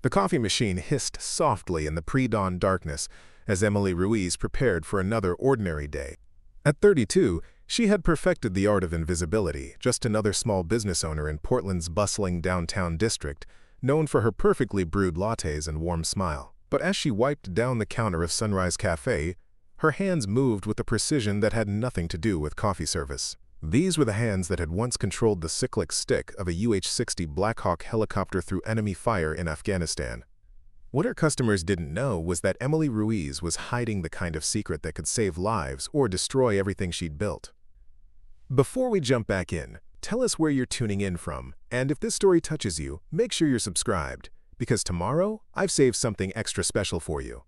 The coffee machine hissed softly in the pre-dawn darkness as Emily Ruiz prepared for another ordinary day. At 32, she had perfected the art of invisibility, just another small business owner in Portland's bustling downtown district, known for her perfectly brewed lattes and warm smile. But as she wiped down the counter of Sunrise Café, her hands moved with a precision that had nothing to do with coffee service. These were the hands that had once controlled the cyclic stick of a UH-60 Black Hawk helicopter through enemy fire in Afghanistan. What her customers didn't know was that Emily Ruiz was hiding the kind of secret that could save lives or destroy everything she'd built. Before we jump back in, tell us where you're tuning in from, and if this story touches you, make sure you're subscribed, because tomorrow I've saved something extra special for you.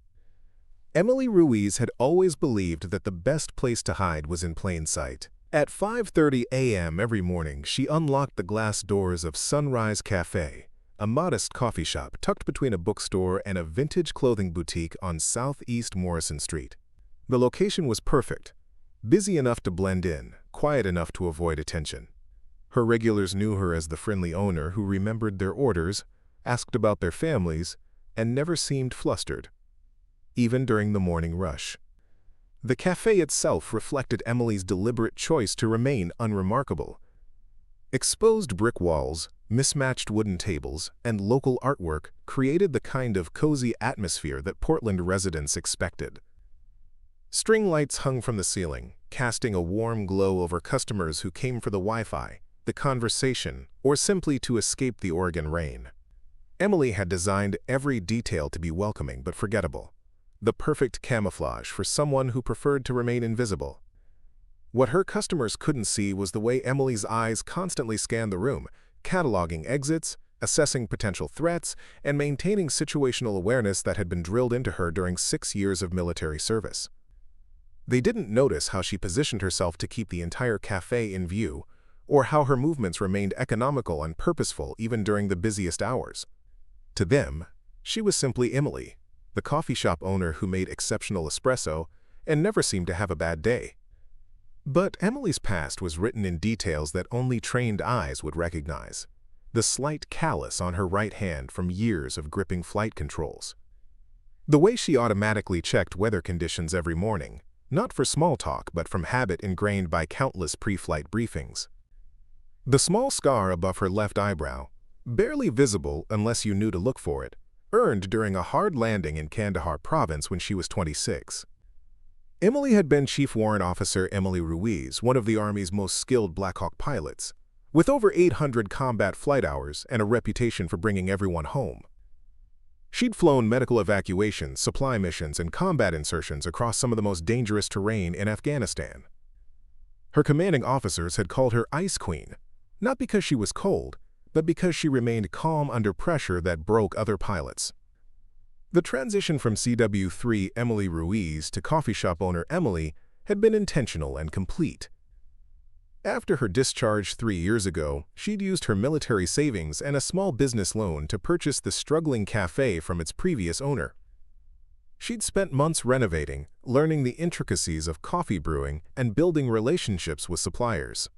Emily Ruiz had always believed that the best place to hide was in plain sight. At 5:30 a.m. every morning, she unlocked the glass doors of Sunrise Café, a modest coffee shop tucked between a bookstore and a vintage clothing boutique on Southeast Morrison Street. The location was perfect, busy enough to blend in, quiet enough to avoid attention. Her regulars knew her as the friendly owner who remembered their orders, asked about their families, and never seemed flustered, even during the morning rush. The cafe itself reflected Emily's deliberate choice to remain unremarkable. Exposed brick walls, mismatched wooden tables, and local artwork created the kind of cozy atmosphere that Portland residents expected. String lights hung from the ceiling, casting a warm glow over customers who came for the Wi-Fi, the conversation, or simply to escape the Oregon rain. Emily had designed every detail to be welcoming but forgettable, the perfect camouflage for someone who preferred to remain invisible. What her customers couldn't see was the way Emily's eyes constantly scanned the room, cataloging exits, assessing potential threats, and maintaining situational awareness that had been drilled into her during 6 years of military service. They didn't notice how she positioned herself to keep the entire cafe in view, or how her movements remained economical and purposeful even during the busiest hours. To them, she was simply Emily, the coffee shop owner who made exceptional espresso and never seemed to have a bad day. But Emily's past was written in details that only trained eyes would recognize. The slight callus on her right hand from years of gripping flight controls. The way she automatically checked weather conditions every morning, not for small talk but from habit ingrained by countless pre-flight briefings. The small scar above her left eyebrow, barely visible unless you knew to look for it, earned during a hard landing in Kandahar province when she was 26. Emily had been Chief Warrant Officer Emily Ruiz, one of the Army's most skilled Black Hawk pilots, with over 800 combat flight hours and a reputation for bringing everyone home. She'd flown medical evacuations, supply missions, and combat insertions across some of the most dangerous terrain in Afghanistan. Her commanding officers had called her Ice Queen, not because she was cold, but because she remained calm under pressure that broke other pilots. The transition from CW3 Emily Ruiz to coffee shop owner Emily had been intentional and complete. After her discharge 3 years ago, she'd used her military savings and a small business loan to purchase the struggling cafe from its previous owner. She'd spent months renovating, learning the intricacies of coffee brewing, and building relationships with suppliers.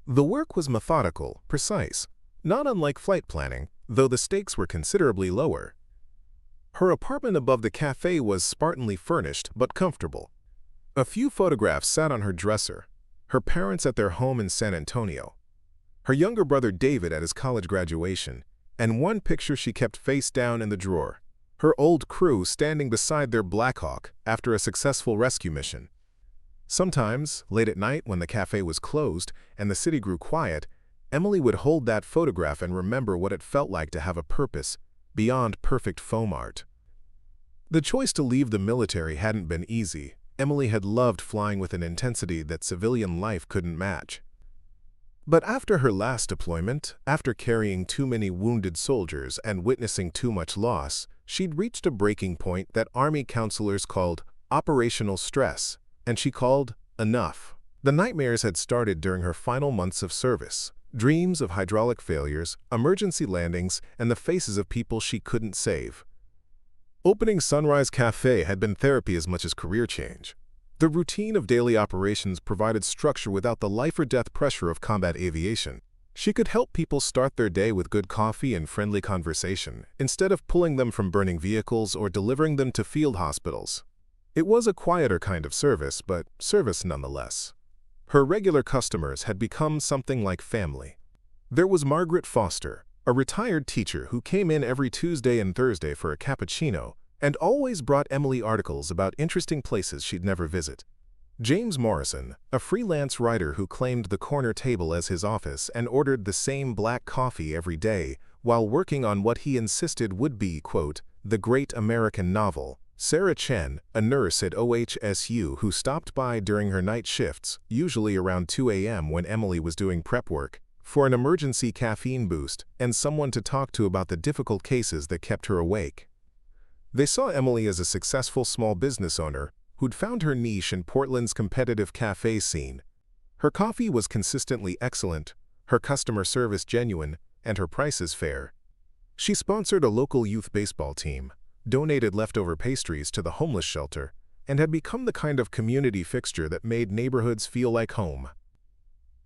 The work was methodical, precise, not unlike flight planning, though the stakes were considerably lower. Her apartment above the cafe was spartanly furnished but comfortable. A few photographs sat on her dresser, her parents at their home in San Antonio, her younger brother David at his college graduation, and one picture she kept face down in the drawer, her old crew standing beside their Black Hawk after a successful rescue mission. Sometimes, late at night when the cafe was closed and the city grew quiet, Emily would hold that photograph and remember what it felt like to have a purpose, beyond perfect foam art. The choice to leave the military hadn't been easy. Emily had loved flying with an intensity that civilian life couldn't match. But after her last deployment, after carrying too many wounded soldiers and witnessing too much loss, she'd reached a breaking point that Army counselors called operational stress, and she called enough. The nightmares had started during her final months of service. Dreams of hydraulic failures, emergency landings, and the faces of people she couldn't save. Opening Sunrise Café had been therapy as much as career change. The routine of daily operations provided structure without the life-or-death pressure of combat aviation. She could help people start their day with good coffee and friendly conversation, instead of pulling them from burning vehicles or delivering them to field hospitals. It was a quieter kind of service, but service nonetheless. Her regular customers had become something like family. There was Margaret Foster, a retired teacher who came in every Tuesday and Thursday for a cappuccino and always brought Emily articles about interesting places she'd never visit. James Morrison, a freelance writer who claimed the corner table as his office and ordered the same black coffee every day while working on what he insisted would be, quote, the great American novel. Sarah Chen, a nurse at OHSU who stopped by during her night shifts, usually around 2 a.m. when Emily was doing prep work, for an emergency caffeine boost and someone to talk to about the difficult cases that kept her awake. They saw Emily as a successful small business owner who'd found her niche in Portland's competitive cafe scene. Her coffee was consistently excellent, her customer service genuine, and her prices fair. She sponsored a local youth baseball team, donated leftover pastries to the homeless shelter, and had become the kind of community fixture that made neighborhoods feel like home.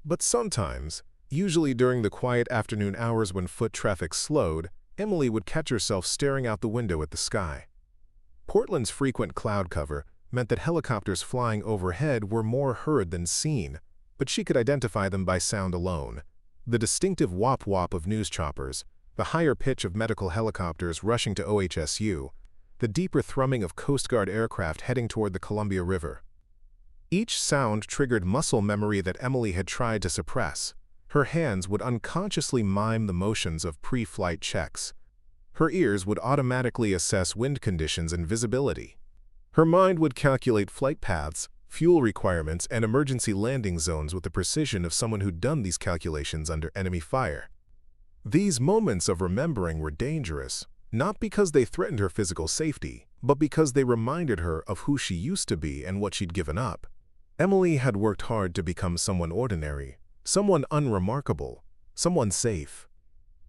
But sometimes, usually during the quiet afternoon hours when foot traffic slowed, Emily would catch herself staring out the window at the sky. Portland's frequent cloud cover meant that helicopters flying overhead were more heard than seen, but she could identify them by sound alone. The distinctive whop-whop of news choppers, the higher pitch of medical helicopters rushing to OHSU, the deeper thrumming of Coast Guard aircraft heading toward the Columbia River. Each sound triggered muscle memory that Emily had tried to suppress. Her hands would unconsciously mime the motions of pre-flight checks. Her ears would automatically assess wind conditions and visibility. Her mind would calculate flight paths, fuel requirements, and emergency landing zones with the precision of someone who'd done these calculations under enemy fire. These moments of remembering were dangerous, not because they threatened her physical safety, but because they reminded her of who she used to be and what she'd given up. Emily had worked hard to become someone ordinary, someone unremarkable, someone safe.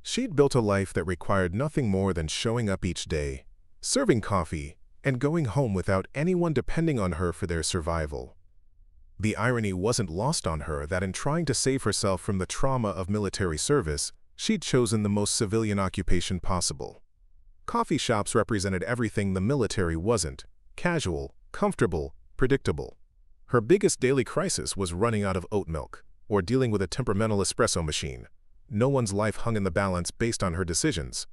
She'd built a life that required nothing more than showing up each day, serving coffee, and going home without anyone depending on her for their survival. The irony wasn't lost on her that in trying to save herself from the trauma of military service, she'd chosen the most civilian occupation possible. Coffee shops represented everything the military wasn't: casual, comfortable, predictable. Her biggest daily crisis was running out of oat milk, or dealing with a temperamental espresso machine. No one's life hung in the balance based on her decisions.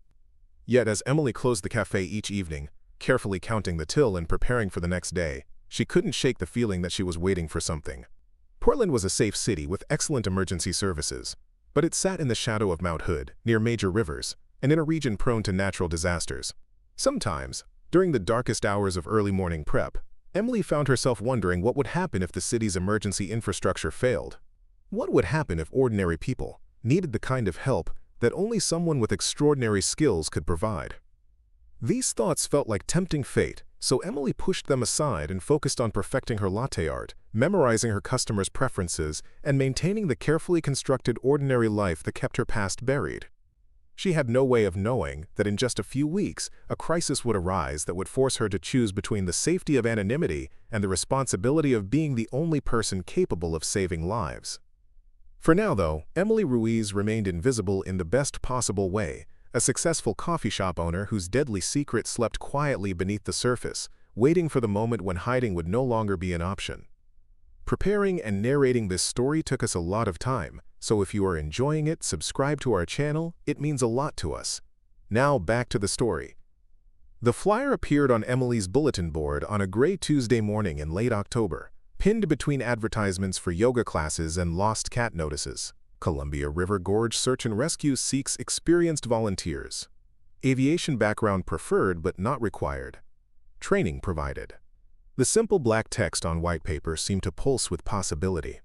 Yet as Emily closed the cafe each evening, carefully counting the till and preparing for the next day, she couldn't shake the feeling that she was waiting for something. Portland was a safe city with excellent emergency services, but it sat in the shadow of Mount Hood, near major rivers, and in a region prone to natural disasters. Sometimes, during the darkest hours of early morning prep, Emily found herself wondering what would happen if the city's emergency infrastructure failed. What would happen if ordinary people needed the kind of help that only someone with extraordinary skills could provide? These thoughts felt like tempting fate, so Emily pushed them aside and focused on perfecting her latte art, memorizing her customers' preferences, and maintaining the carefully constructed ordinary life that kept her past buried. She had no way of knowing that in just a few weeks, a crisis would arise that would force her to choose between the safety of anonymity and the responsibility of being the only person capable of saving lives. For now, though, Emily Ruiz remained invisible in the best possible way, a successful coffee shop owner whose deadly secret slept quietly beneath the surface, waiting for the moment when hiding would no longer be an option. Preparing and narrating this story took us a lot of time, so if you are enjoying it, subscribe to our channel. It means a lot to us. Now back to the story. The flyer appeared on Emily's bulletin board on a gray Tuesday morning in late October, pinned between advertisements for yoga classes and lost cat notices. Columbia River Gorge Search and Rescue seeks experienced volunteers. Aviation background preferred but not required. Training provided. The simple black text on white paper seemed to pulse with possibility.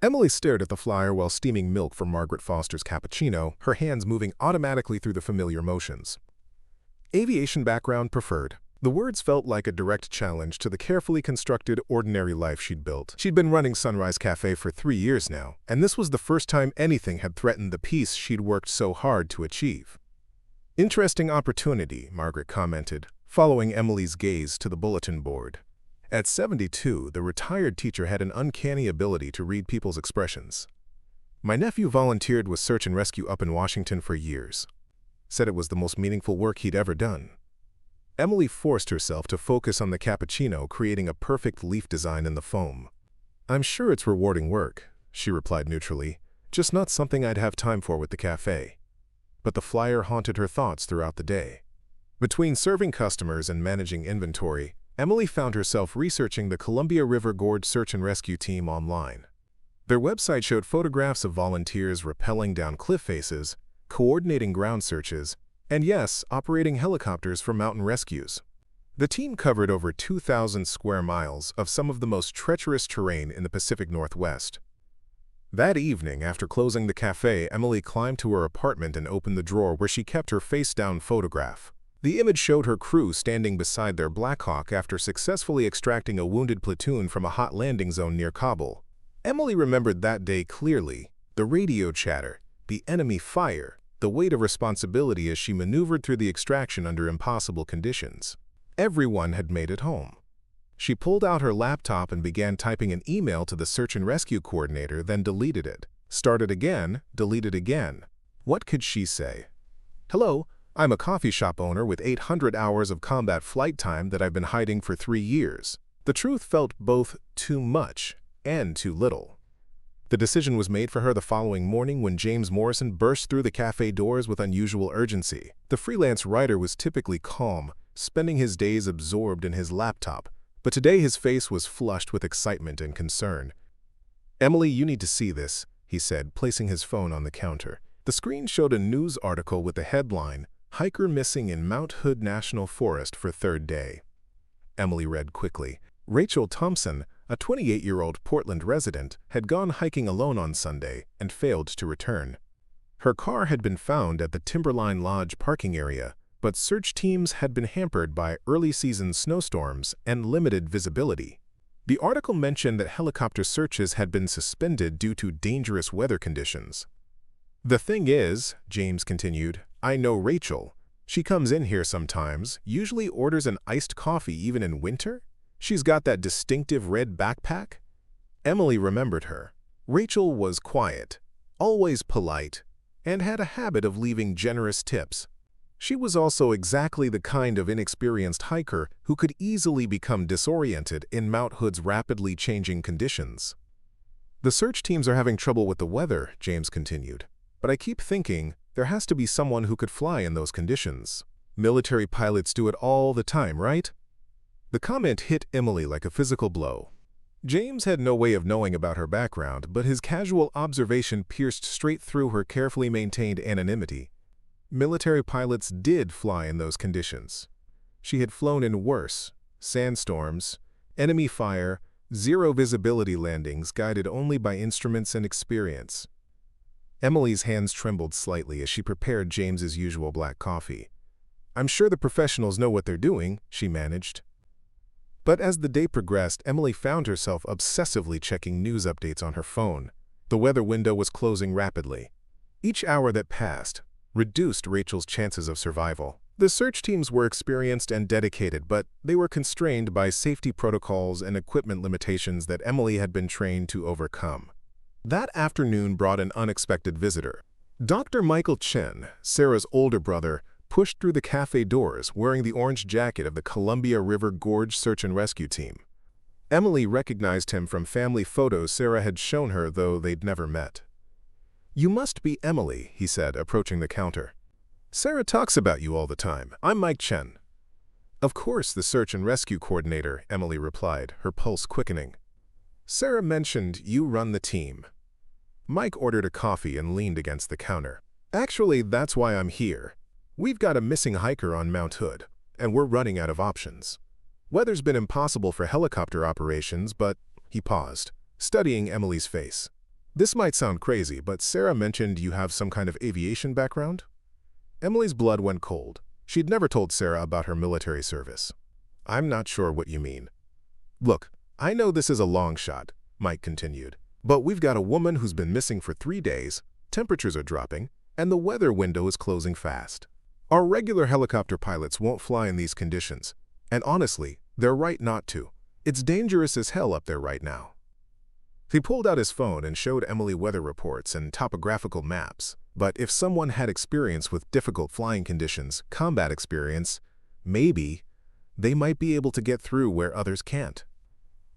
Emily stared at the flyer while steaming milk from Margaret Foster's cappuccino, her hands moving automatically through the familiar motions. Aviation background preferred. The words felt like a direct challenge to the carefully constructed, ordinary life she'd built. She'd been running Sunrise Café for 3 years now, and this was the first time anything had threatened the peace she'd worked so hard to achieve. Interesting opportunity, Margaret commented, following Emily's gaze to the bulletin board. At 72, the retired teacher had an uncanny ability to read people's expressions. My nephew volunteered with search and rescue up in Washington for years. Said it was the most meaningful work he'd ever done. Emily forced herself to focus on the cappuccino, creating a perfect leaf design in the foam. I'm sure it's rewarding work, she replied neutrally, just not something I'd have time for with the cafe. But the flyer haunted her thoughts throughout the day. Between serving customers and managing inventory, Emily found herself researching the Columbia River Gorge Search and Rescue Team online. Their website showed photographs of volunteers rappelling down cliff faces, coordinating ground searches, and yes, operating helicopters for mountain rescues. The team covered over 2,000 square miles of some of the most treacherous terrain in the Pacific Northwest. That evening, after closing the cafe, Emily climbed to her apartment and opened the drawer where she kept her face-down photograph. The image showed her crew standing beside their Blackhawk after successfully extracting a wounded platoon from a hot landing zone near Kabul. Emily remembered that day clearly: the radio chatter, the enemy fire, the weight of responsibility as she maneuvered through the extraction under impossible conditions. Everyone had made it home. She pulled out her laptop and began typing an email to the search and rescue coordinator, then deleted it. Started again, deleted again. What could she say? Hello, I'm a coffee shop owner with 800 hours of combat flight time that I've been hiding for 3 years. The truth felt both too much and too little. The decision was made for her the following morning when James Morrison burst through the cafe doors with unusual urgency. The freelance writer was typically calm, spending his days absorbed in his laptop, but today his face was flushed with excitement and concern. Emily, you need to see this, he said, placing his phone on the counter. The screen showed a news article with the headline, "Hiker Missing in Mount Hood National Forest for Third Day." Emily read quickly. Rachel Thompson, a 28-year-old Portland resident, had gone hiking alone on Sunday and failed to return. Her car had been found at the Timberline Lodge parking area, but search teams had been hampered by early-season snowstorms and limited visibility. The article mentioned that helicopter searches had been suspended due to dangerous weather conditions. The thing is, James continued, I know Rachel. She comes in here sometimes, usually orders an iced coffee even in winter. She's got that distinctive red backpack. Emily remembered her. Rachel was quiet, always polite, and had a habit of leaving generous tips. She was also exactly the kind of inexperienced hiker who could easily become disoriented in Mount Hood's rapidly changing conditions. The search teams are having trouble with the weather, James continued, but I keep thinking there has to be someone who could fly in those conditions. Military pilots do it all the time, right? The comment hit Emily like a physical blow. James had no way of knowing about her background, but his casual observation pierced straight through her carefully maintained anonymity. Military pilots did fly in those conditions. She had flown in worse: sandstorms, enemy fire, zero visibility landings guided only by instruments and experience. Emily's hands trembled slightly as she prepared James's usual black coffee. I'm sure the professionals know what they're doing, she managed. But as the day progressed, Emily found herself obsessively checking news updates on her phone. The weather window was closing rapidly. Each hour that passed reduced Rachel's chances of survival. The search teams were experienced and dedicated, but they were constrained by safety protocols and equipment limitations that Emily had been trained to overcome. That afternoon brought an unexpected visitor. Dr. Michael Chen, Sarah's older brother, pushed through the cafe doors wearing the orange jacket of the Columbia River Gorge Search and Rescue Team. Emily recognized him from family photos Sarah had shown her, though they'd never met. You must be Emily, he said, approaching the counter. Sarah talks about you all the time. I'm Mike Chen. Of course, the search and rescue coordinator, Emily replied, her pulse quickening. Sarah mentioned you run the team. Mike ordered a coffee and leaned against the counter. Actually, that's why I'm here. We've got a missing hiker on Mount Hood, and we're running out of options. Weather's been impossible for helicopter operations, but he paused, studying Emily's face. This might sound crazy, but Sarah mentioned you have some kind of aviation background? Emily's blood went cold. She'd never told Sarah about her military service. I'm not sure what you mean. Look, I know this is a long shot, Mike continued, but we've got a woman who's been missing for 3 days, temperatures are dropping, and the weather window is closing fast. Our regular helicopter pilots won't fly in these conditions, and honestly, they're right not to. It's dangerous as hell up there right now. He pulled out his phone and showed Emily weather reports and topographical maps. But if someone had experience with difficult flying conditions, combat experience, maybe they might be able to get through where others can't.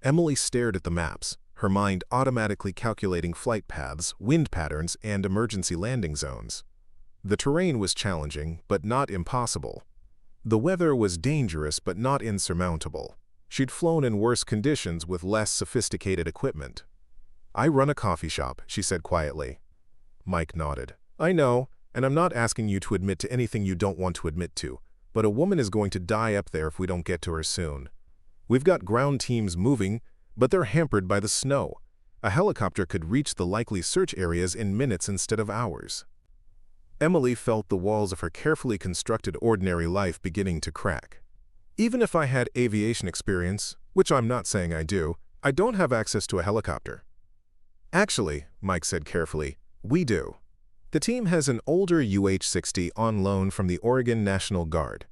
Emily stared at the maps, her mind automatically calculating flight paths, wind patterns, and emergency landing zones. The terrain was challenging, but not impossible. The weather was dangerous, but not insurmountable. She'd flown in worse conditions with less sophisticated equipment. "I run a coffee shop," she said quietly. Mike nodded. "I know, and I'm not asking you to admit to anything you don't want to admit to, but a woman is going to die up there if we don't get to her soon. We've got ground teams moving, but they're hampered by the snow. A helicopter could reach the likely search areas in minutes instead of hours." Emily felt the walls of her carefully constructed ordinary life beginning to crack. "Even if I had aviation experience, which I'm not saying I do, I don't have access to a helicopter." "Actually," Mike said carefully, "we do. The team has an older UH-60 on loan from the Oregon National Guard.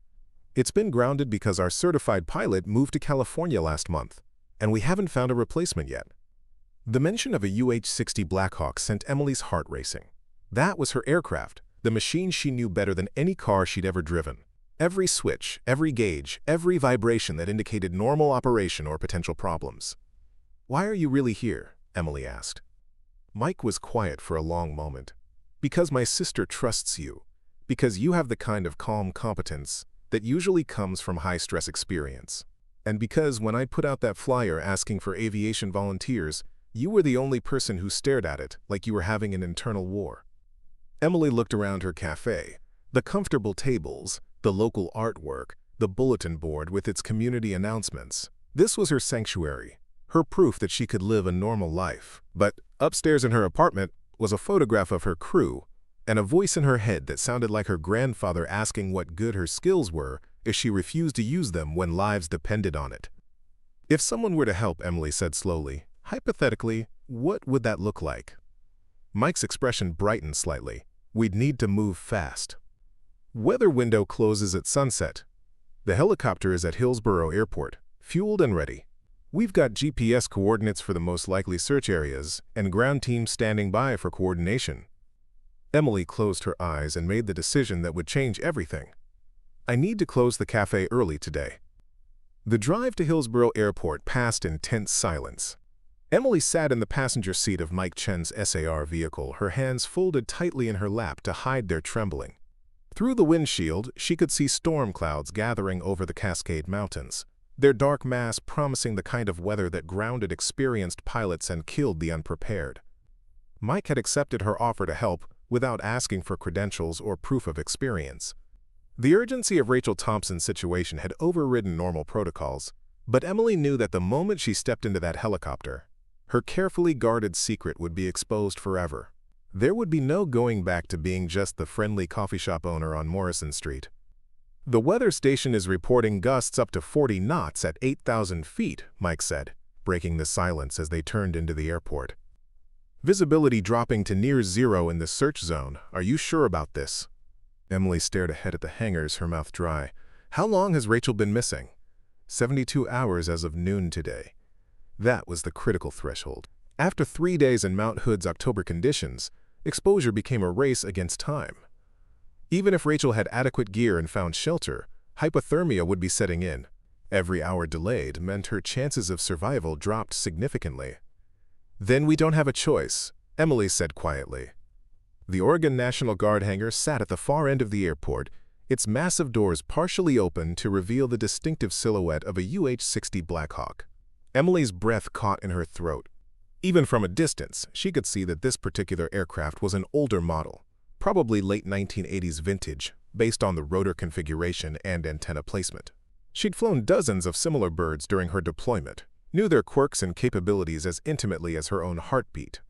It's been grounded because our certified pilot moved to California last month, and we haven't found a replacement yet." The mention of a UH-60 Blackhawk sent Emily's heart racing. That was her aircraft, the machine she knew better than any car she'd ever driven. Every switch, every gauge, every vibration that indicated normal operation or potential problems. "Why are you really here?" Emily asked. Mike was quiet for a long moment. "Because my sister trusts you. Because you have the kind of calm competence that usually comes from high-stress experience. And because when I put out that flyer asking for aviation volunteers, you were the only person who stared at it like you were having an internal war." Emily looked around her cafe. The comfortable tables, the local artwork, the bulletin board with its community announcements. This was her sanctuary, her proof that she could live a normal life. But upstairs in her apartment was a photograph of her crew and a voice in her head that sounded like her grandfather asking what good her skills were if she refused to use them when lives depended on it. "If someone were to help," Emily said slowly, "hypothetically, what would that look like?" Mike's expression brightened slightly. "We'd need to move fast. Weather window closes at sunset. The helicopter is at Hillsborough Airport, fueled and ready. We've got GPS coordinates for the most likely search areas and ground teams standing by for coordination." Emily closed her eyes and made the decision that would change everything. "I need to close the cafe early today." The drive to Hillsborough Airport passed in tense silence. Emily sat in the passenger seat of Mike Chen's SAR vehicle, her hands folded tightly in her lap to hide their trembling. Through the windshield, she could see storm clouds gathering over the Cascade Mountains, their dark mass promising the kind of weather that grounded experienced pilots and killed the unprepared. Mike had accepted her offer to help without asking for credentials or proof of experience. The urgency of Rachel Thompson's situation had overridden normal protocols, but Emily knew that the moment she stepped into that helicopter, her carefully guarded secret would be exposed forever. There would be no going back to being just the friendly coffee shop owner on Morrison Street. "The weather station is reporting gusts up to 40 knots at 8,000 feet, Mike said, breaking the silence as they turned into the airport. "Visibility dropping to near zero in the search zone. Are you sure about this?" Emily stared ahead at the hangars, her mouth dry. "How long has Rachel been missing?" 72 hours as of noon today. That was the critical threshold. After 3 days in Mount Hood's October conditions, exposure became a race against time. Even if Rachel had adequate gear and found shelter, hypothermia would be setting in. Every hour delayed meant her chances of survival dropped significantly. "Then we don't have a choice," Emily said quietly. The Oregon National Guard hangar sat at the far end of the airport, its massive doors partially open to reveal the distinctive silhouette of a UH-60 Blackhawk. Emily's breath caught in her throat. Even from a distance, she could see that this particular aircraft was an older model, probably late 1980s vintage, based on the rotor configuration and antenna placement. She'd flown dozens of similar birds during her deployment, knew their quirks and capabilities as intimately as her own heartbeat.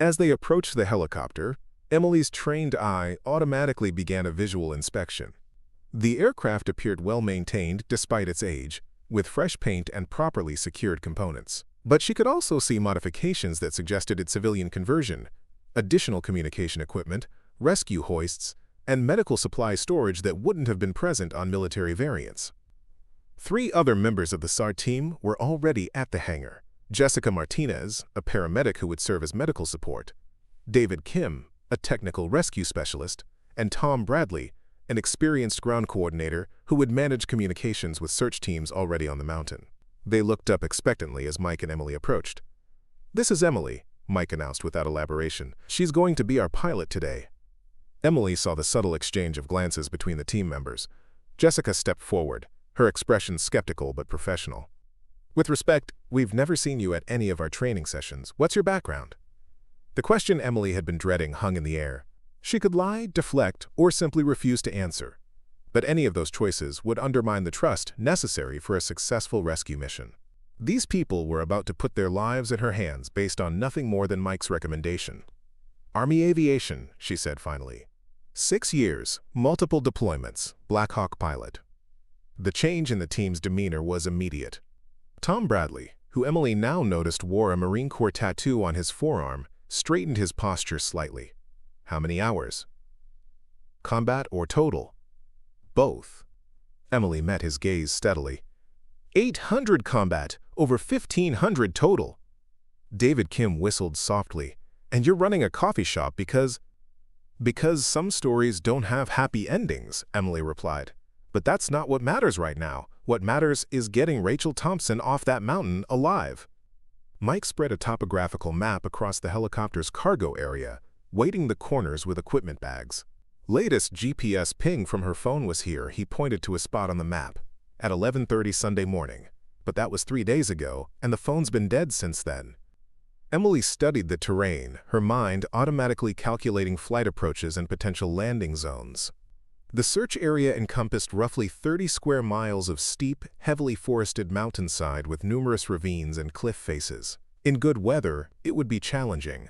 As they approached the helicopter, Emily's trained eye automatically began a visual inspection. The aircraft appeared well-maintained despite its age, with fresh paint and properly secured components. But she could also see modifications that suggested its civilian conversion, additional communication equipment, rescue hoists, and medical supply storage that wouldn't have been present on military variants. 3 other members of the SAR team were already at the hangar, Jessica Martinez, a paramedic who would serve as medical support, David Kim, a technical rescue specialist, and Tom Bradley, an experienced ground coordinator who would manage communications with search teams already on the mountain. They looked up expectantly as Mike and Emily approached. "This is Emily," Mike announced without elaboration. "She's going to be our pilot today." Emily saw the subtle exchange of glances between the team members. Jessica stepped forward, her expression skeptical but professional. "With respect, we've never seen you at any of our training sessions. What's your background?" The question Emily had been dreading hung in the air. She could lie, deflect, or simply refuse to answer. But any of those choices would undermine the trust necessary for a successful rescue mission. These people were about to put their lives in her hands based on nothing more than Mike's recommendation. "Army Aviation," she said finally. 6 years, multiple deployments, Black Hawk pilot. The change in the team's demeanor was immediate. Tom Bradley, who Emily now noticed wore a Marine Corps tattoo on his forearm, straightened his posture slightly. "How many hours?" "Combat or total?" "Both." Emily met his gaze steadily. 800 combat, over 1,500 total." David Kim whistled softly. "And you're running a coffee shop because—" "Because some stories don't have happy endings," Emily replied. "But that's not what matters right now. What matters is getting Rachel Thompson off that mountain alive." Mike spread a topographical map across the helicopter's cargo area, weighting the corners with equipment bags. Latest GPS ping from her phone was here. He pointed to a spot on the map. At 11:30 Sunday morning. But that was 3 days ago, and the phone's been dead since then. Emily studied the terrain, her mind automatically calculating flight approaches and potential landing zones. The search area encompassed roughly 30 square miles of steep, heavily forested mountainside with numerous ravines and cliff faces. In good weather, it would be challenging.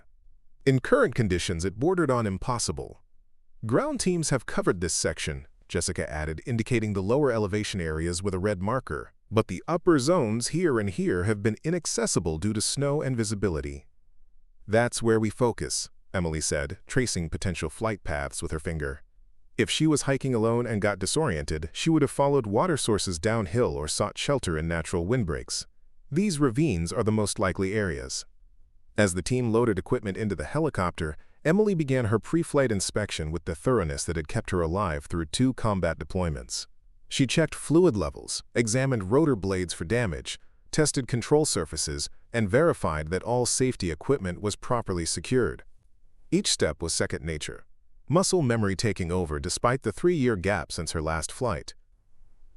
In current conditions, it bordered on impossible. "Ground teams have covered this section," Jessica added, indicating the lower elevation areas with a red marker. "But the upper zones here and here have been inaccessible due to snow and visibility." "That's where we focus," Emily said, tracing potential flight paths with her finger. If she was hiking alone and got disoriented, she would have followed water sources downhill or sought shelter in natural windbreaks. These ravines are the most likely areas. As the team loaded equipment into the helicopter, Emily began her pre-flight inspection with the thoroughness that had kept her alive through 2 combat deployments. She checked fluid levels, examined rotor blades for damage, tested control surfaces, and verified that all safety equipment was properly secured. Each step was second nature, muscle memory taking over despite the 3-year gap since her last flight.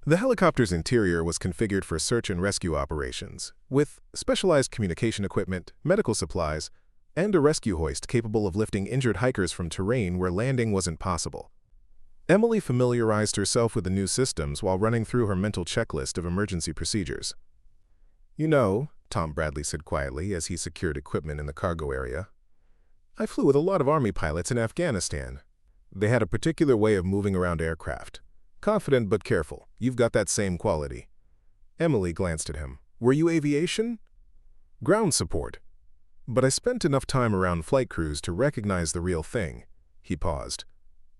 The helicopter's interior was configured for search and rescue operations, with specialized communication equipment, medical supplies, and a rescue hoist capable of lifting injured hikers from terrain where landing wasn't possible. Emily familiarized herself with the new systems while running through her mental checklist of emergency procedures. "You know," Tom Bradley said quietly as he secured equipment in the cargo area, "I flew with a lot of Army pilots in Afghanistan. They had a particular way of moving around aircraft. Confident but careful. You've got that same quality." Emily glanced at him. "Were you aviation?" "Ground support. But I spent enough time around flight crews to recognize the real thing." He paused.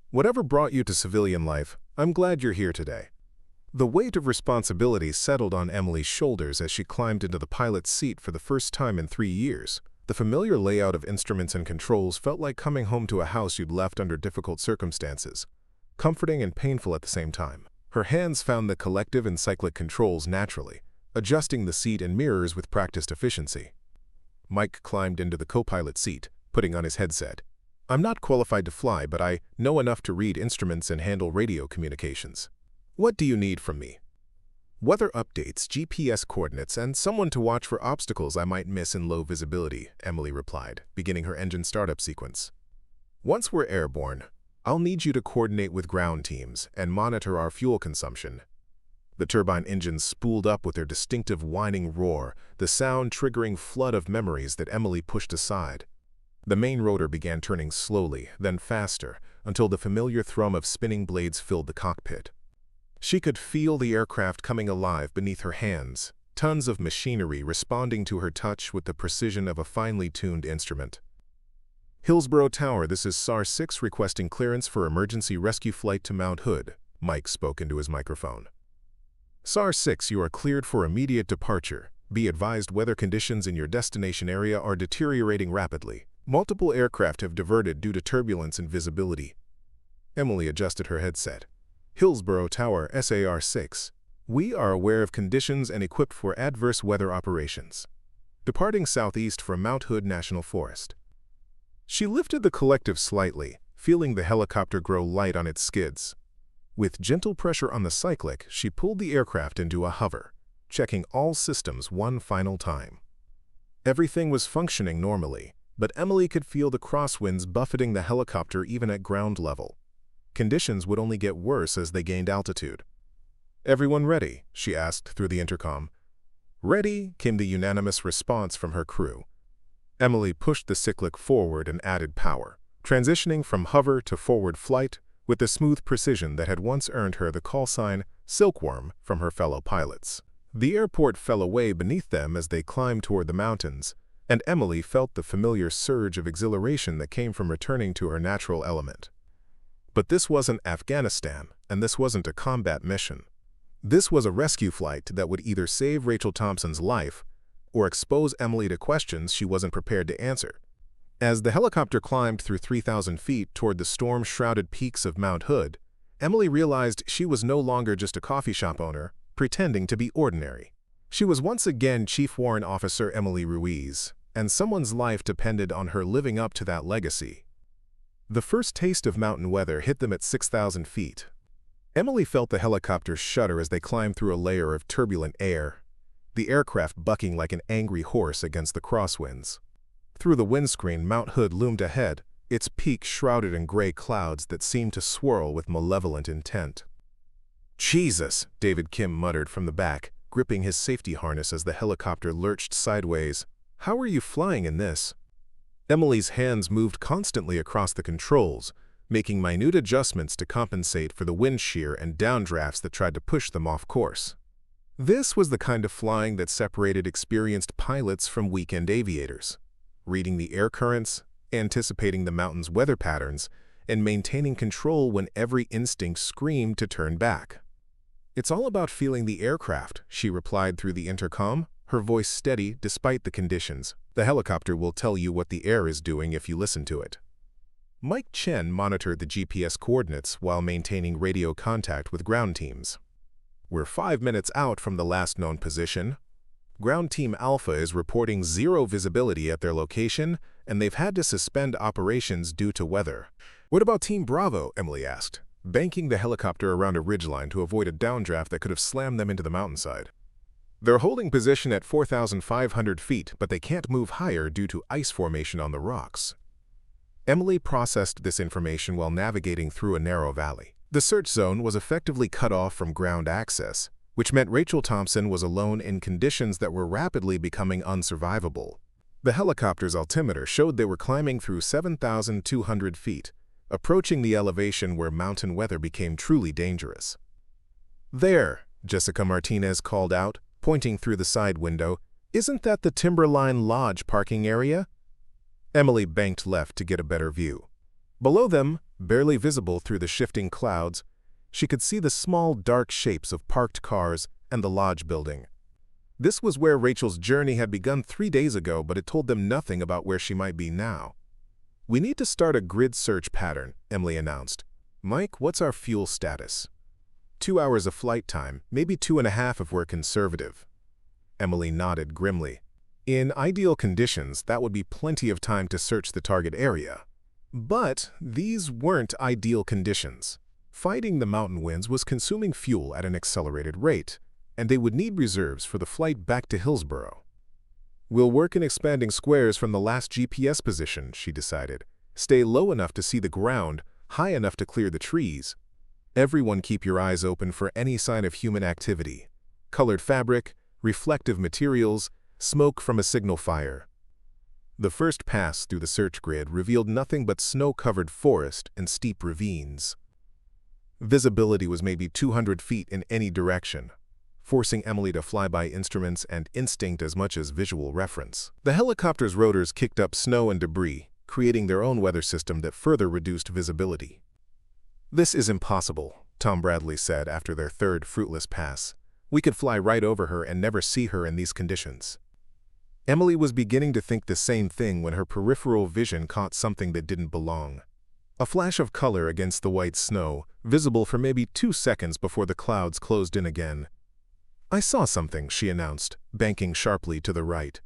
"Whatever brought you to civilian life, I'm glad you're here today." The weight of responsibility settled on Emily's shoulders as she climbed into the pilot's seat for the first time in 3 years. The familiar layout of instruments and controls felt like coming home to a house you'd left under difficult circumstances, comforting and painful at the same time. Her hands found the collective and cyclic controls naturally, adjusting the seat and mirrors with practiced efficiency. Mike climbed into the co-pilot seat, putting on his headset. "I'm not qualified to fly, but I know enough to read instruments and handle radio communications. What do you need from me?" "Weather updates, GPS coordinates, and someone to watch for obstacles I might miss in low visibility," Emily replied, beginning her engine startup sequence. "Once we're airborne, I'll need you to coordinate with ground teams and monitor our fuel consumption." The turbine engines spooled up with their distinctive whining roar, the sound triggering flood of memories that Emily pushed aside. The main rotor began turning slowly, then faster, until the familiar thrum of spinning blades filled the cockpit. She could feel the aircraft coming alive beneath her hands, tons of machinery responding to her touch with the precision of a finely tuned instrument. "Hillsborough Tower, this is SAR 6 requesting clearance for emergency rescue flight to Mount Hood," Mike spoke into his microphone. "SAR 6, you are cleared for immediate departure. Be advised weather conditions in your destination area are deteriorating rapidly. Multiple aircraft have diverted due to turbulence and visibility. Emily adjusted her headset. Hillsborough Tower, SAR-6. We are aware of conditions and equipped for adverse weather operations. Departing southeast from Mount Hood National Forest. She lifted the collective slightly, feeling the helicopter grow light on its skids. With gentle pressure on the cyclic, she pulled the aircraft into a hover, checking all systems one final time. Everything was functioning normally, but Emily could feel the crosswinds buffeting the helicopter even at ground level. Conditions would only get worse as they gained altitude. "Everyone ready?" she asked through the intercom. "Ready," came the unanimous response from her crew. Emily pushed the cyclic forward and added power, transitioning from hover to forward flight with the smooth precision that had once earned her the call sign Silkworm from her fellow pilots. The airport fell away beneath them as they climbed toward the mountains, and Emily felt the familiar surge of exhilaration that came from returning to her natural element. But this wasn't Afghanistan, and this wasn't a combat mission. This was a rescue flight that would either save Rachel Thompson's life or expose Emily to questions she wasn't prepared to answer. As the helicopter climbed through 3,000 feet toward the storm-shrouded peaks of Mount Hood, Emily realized she was no longer just a coffee shop owner, pretending to be ordinary. She was once again Chief Warrant Officer Emily Ruiz, and someone's life depended on her living up to that legacy. The first taste of mountain weather hit them at 6,000 feet. Emily felt the helicopter shudder as they climbed through a layer of turbulent air, the aircraft bucking like an angry horse against the crosswinds. Through the windscreen, Mount Hood loomed ahead, its peak shrouded in gray clouds that seemed to swirl with malevolent intent. "Jesus," David Kim muttered from the back, gripping his safety harness as the helicopter lurched sideways. "How are you flying in this?" Emily's hands moved constantly across the controls, making minute adjustments to compensate for the wind shear and downdrafts that tried to push them off course. This was the kind of flying that separated experienced pilots from weekend aviators, reading the air currents, anticipating the mountain's weather patterns, and maintaining control when every instinct screamed to turn back. "It's all about feeling the aircraft," she replied through the intercom, her voice steady despite the conditions. "The helicopter will tell you what the air is doing if you listen to it." Mike Chen monitored the GPS coordinates while maintaining radio contact with ground teams. "We're 5 minutes out from the last known position. Ground Team Alpha is reporting zero visibility at their location, and they've had to suspend operations due to weather." "What about Team Bravo?" Emily asked, banking the helicopter around a ridgeline to avoid a downdraft that could have slammed them into the mountainside. "They're holding position at 4,500 feet, but they can't move higher due to ice formation on the rocks." Emily processed this information while navigating through a narrow valley. The search zone was effectively cut off from ground access, which meant Rachel Thompson was alone in conditions that were rapidly becoming unsurvivable. The helicopter's altimeter showed they were climbing through 7,200 feet, approaching the elevation where mountain weather became truly dangerous. "There," Jessica Martinez called out, pointing through the side window. "Isn't that the Timberline Lodge parking area?" Emily banked left to get a better view. Below them, barely visible through the shifting clouds, she could see the small, dark shapes of parked cars and the lodge building. This was where Rachel's journey had begun 3 days ago, but it told them nothing about where she might be now. "We need to start a grid search pattern," Emily announced. "Mike, what's our fuel status?" 2 hours of flight time, maybe 2.5 if we're conservative." Emily nodded grimly. In ideal conditions, that would be plenty of time to search the target area. But these weren't ideal conditions. Fighting the mountain winds was consuming fuel at an accelerated rate, and they would need reserves for the flight back to Hillsborough. "We'll work in expanding squares from the last GPS position," she decided. "Stay low enough to see the ground, high enough to clear the trees. Everyone keep your eyes open for any sign of human activity. Colored fabric, reflective materials, smoke from a signal fire." The first pass through the search grid revealed nothing but snow-covered forest and steep ravines. Visibility was maybe 200 feet in any direction, forcing Emily to fly by instruments and instinct as much as visual reference. The helicopter's rotors kicked up snow and debris, creating their own weather system that further reduced visibility. "This is impossible," Tom Bradley said after their third fruitless pass. We could fly right over her and never see her in these conditions. Emily was beginning to think the same thing when her peripheral vision caught something that didn't belong. A flash of color against the white snow, visible for maybe 2 seconds before the clouds closed in again. "I saw something," she announced, banking sharply to the right.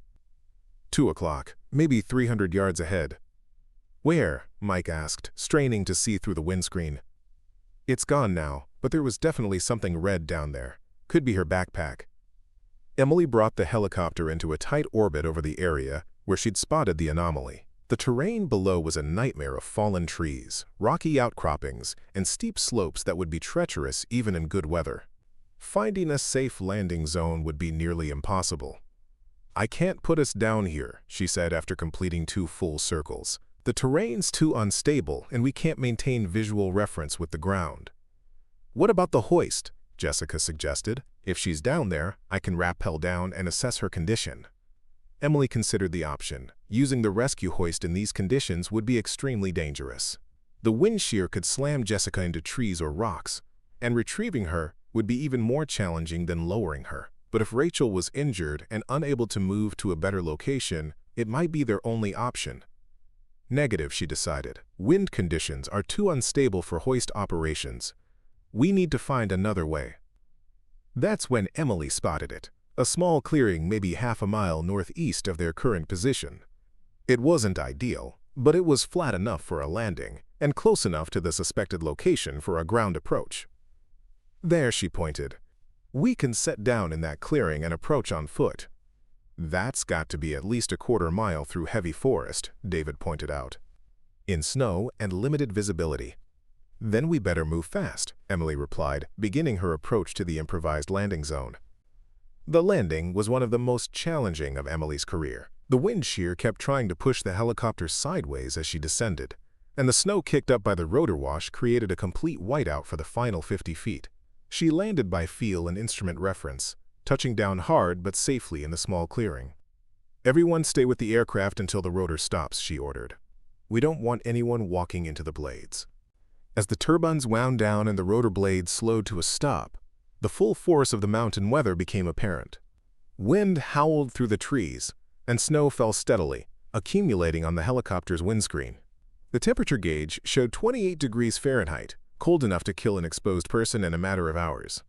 2 o'clock, maybe 300 yards ahead. "Where?" Mike asked, straining to see through the windscreen. "It's gone now, but there was definitely something red down there. Could be her backpack." Emily brought the helicopter into a tight orbit over the area where she'd spotted the anomaly. The terrain below was a nightmare of fallen trees, rocky outcroppings, and steep slopes that would be treacherous even in good weather. Finding a safe landing zone would be nearly impossible. "I can't put us down here," she said after completing 2 full circles. "The terrain's too unstable, and we can't maintain visual reference with the ground." "What about the hoist?" Jessica suggested. "If she's down there, I can rappel down and assess her condition." Emily considered the option. Using the rescue hoist in these conditions would be extremely dangerous. The wind shear could slam Jessica into trees or rocks, and retrieving her would be even more challenging than lowering her. But if Rachel was injured and unable to move to a better location, it might be their only option. Negative, she decided. Wind conditions are too unstable for hoist operations. We need to find another way. That's when Emily spotted it, a small clearing maybe half a mile northeast of their current position. It wasn't ideal, but it was flat enough for a landing and close enough to the suspected location for a ground approach. "There," she pointed. "We can set down in that clearing and approach on foot." "That's got to be at least a quarter mile through heavy forest," David pointed out, "in snow and limited visibility." "Then we better move fast," Emily replied, beginning her approach to the improvised landing zone. The landing was one of the most challenging of Emily's career. The wind shear kept trying to push the helicopter sideways as she descended, and the snow kicked up by the rotor wash created a complete whiteout for the final 50 feet. She landed by feel and instrument reference, touching down hard but safely in the small clearing. "Everyone stay with the aircraft until the rotor stops," she ordered. "We don't want anyone walking into the blades." As the turbines wound down and the rotor blades slowed to a stop, the full force of the mountain weather became apparent. Wind howled through the trees, and snow fell steadily, accumulating on the helicopter's windscreen. The temperature gauge showed 28 degrees Fahrenheit, cold enough to kill an exposed person in a matter of hours.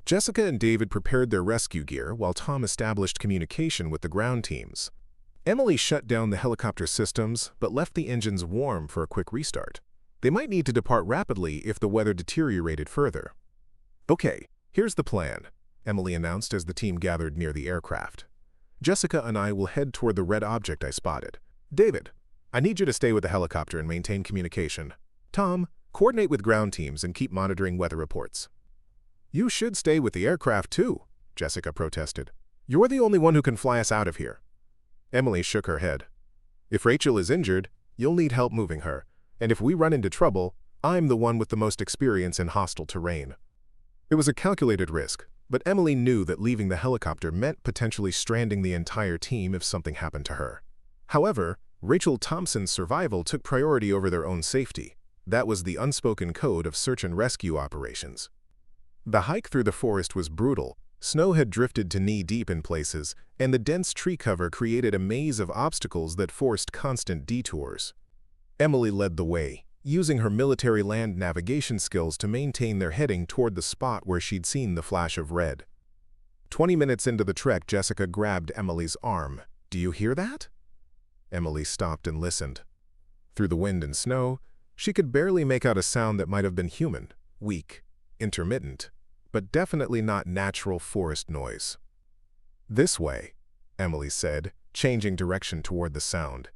Jessica and David prepared their rescue gear while Tom established communication with the ground teams. Emily shut down the helicopter systems but left the engines warm for a quick restart. They might need to depart rapidly if the weather deteriorated further. "Okay, here's the plan," Emily announced as the team gathered near the aircraft. "Jessica and I will head toward the red object I spotted. David, I need you to stay with the helicopter and maintain communication. Tom, coordinate with ground teams and keep monitoring weather reports." "You should stay with the aircraft too," Jessica protested. "You're the only one who can fly us out of here." Emily shook her head. "If Rachel is injured, you'll need help moving her, and if we run into trouble, I'm the one with the most experience in hostile terrain." It was a calculated risk, but Emily knew that leaving the helicopter meant potentially stranding the entire team if something happened to her. However, Rachel Thompson's survival took priority over their own safety. That was the unspoken code of search and rescue operations. The hike through the forest was brutal. Snow had drifted to knee-deep in places, and the dense tree cover created a maze of obstacles that forced constant detours. Emily led the way, using her military land navigation skills to maintain their heading toward the spot where she'd seen the flash of red. 20 minutes into the trek, Jessica grabbed Emily's arm. "Do you hear that?" Emily stopped and listened. Through the wind and snow, she could barely make out a sound that might have been human, weak, intermittent, but definitely not natural forest noise. "This way," Emily said, changing direction toward the sound.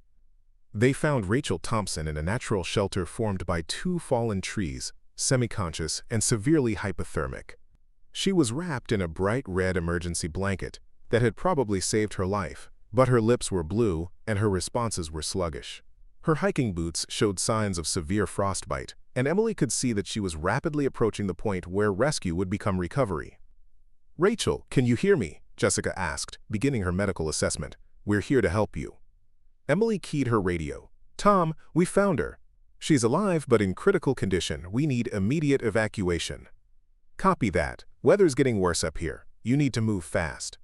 They found Rachel Thompson in a natural shelter formed by 2 fallen trees, semi-conscious and severely hypothermic. She was wrapped in a bright red emergency blanket that had probably saved her life, but her lips were blue and her responses were sluggish. Her hiking boots showed signs of severe frostbite, and Emily could see that she was rapidly approaching the point where rescue would become recovery. "Rachel, can you hear me?" Jessica asked, beginning her medical assessment. "We're here to help you." Emily keyed her radio. "Tom, we found her. She's alive but in critical condition. We need immediate evacuation." "Copy that. Weather's getting worse up here. You need to move fast."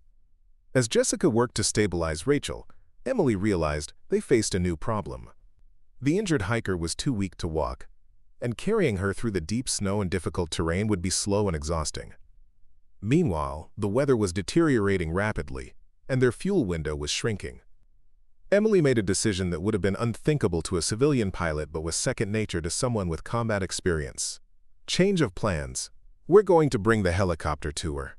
As Jessica worked to stabilize Rachel, Emily realized they faced a new problem. The injured hiker was too weak to walk, and carrying her through the deep snow and difficult terrain would be slow and exhausting. Meanwhile, the weather was deteriorating rapidly, and their fuel window was shrinking. Emily made a decision that would have been unthinkable to a civilian pilot but was second nature to someone with combat experience. Change of plans. "We're going to bring the helicopter to her."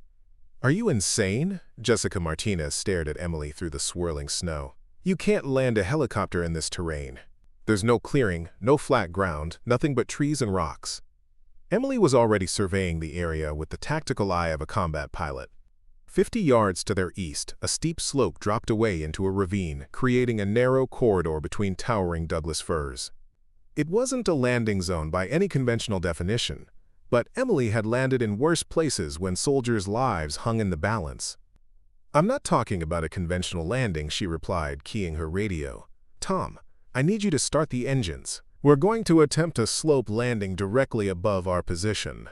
"Are you insane?" Jessica Martinez stared at Emily through the swirling snow. "You can't land a helicopter in this terrain. There's no clearing, no flat ground, nothing but trees and rocks." Emily was already surveying the area with the tactical eye of a combat pilot. 50 yards to their east, a steep slope dropped away into a ravine, creating a narrow corridor between towering Douglas firs. It wasn't a landing zone by any conventional definition, but Emily had landed in worse places when soldiers' lives hung in the balance. "I'm not talking about a conventional landing," she replied, keying her radio. "Tom, I need you to start the engines. We're going to attempt a slope landing directly above our position."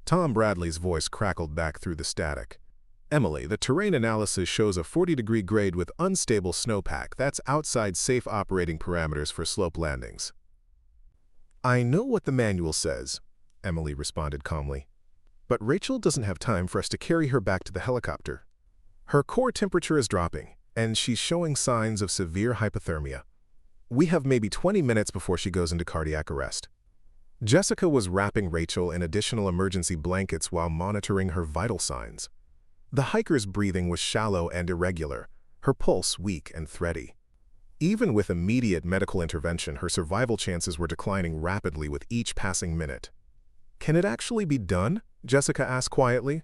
Tom Bradley's voice crackled back through the static. "Emily, the terrain analysis shows a 40-degree grade with unstable snowpack. That's outside safe operating parameters for slope landings." "I know what the manual says," Emily responded calmly. "But Rachel doesn't have time for us to carry her back to the helicopter. Her core temperature is dropping, and she's showing signs of severe hypothermia. We have maybe 20 minutes before she goes into cardiac arrest." Jessica was wrapping Rachel in additional emergency blankets while monitoring her vital signs. The hiker's breathing was shallow and irregular, her pulse weak and thready. Even with immediate medical intervention, her survival chances were declining rapidly with each passing minute. "Can it actually be done?" Jessica asked quietly.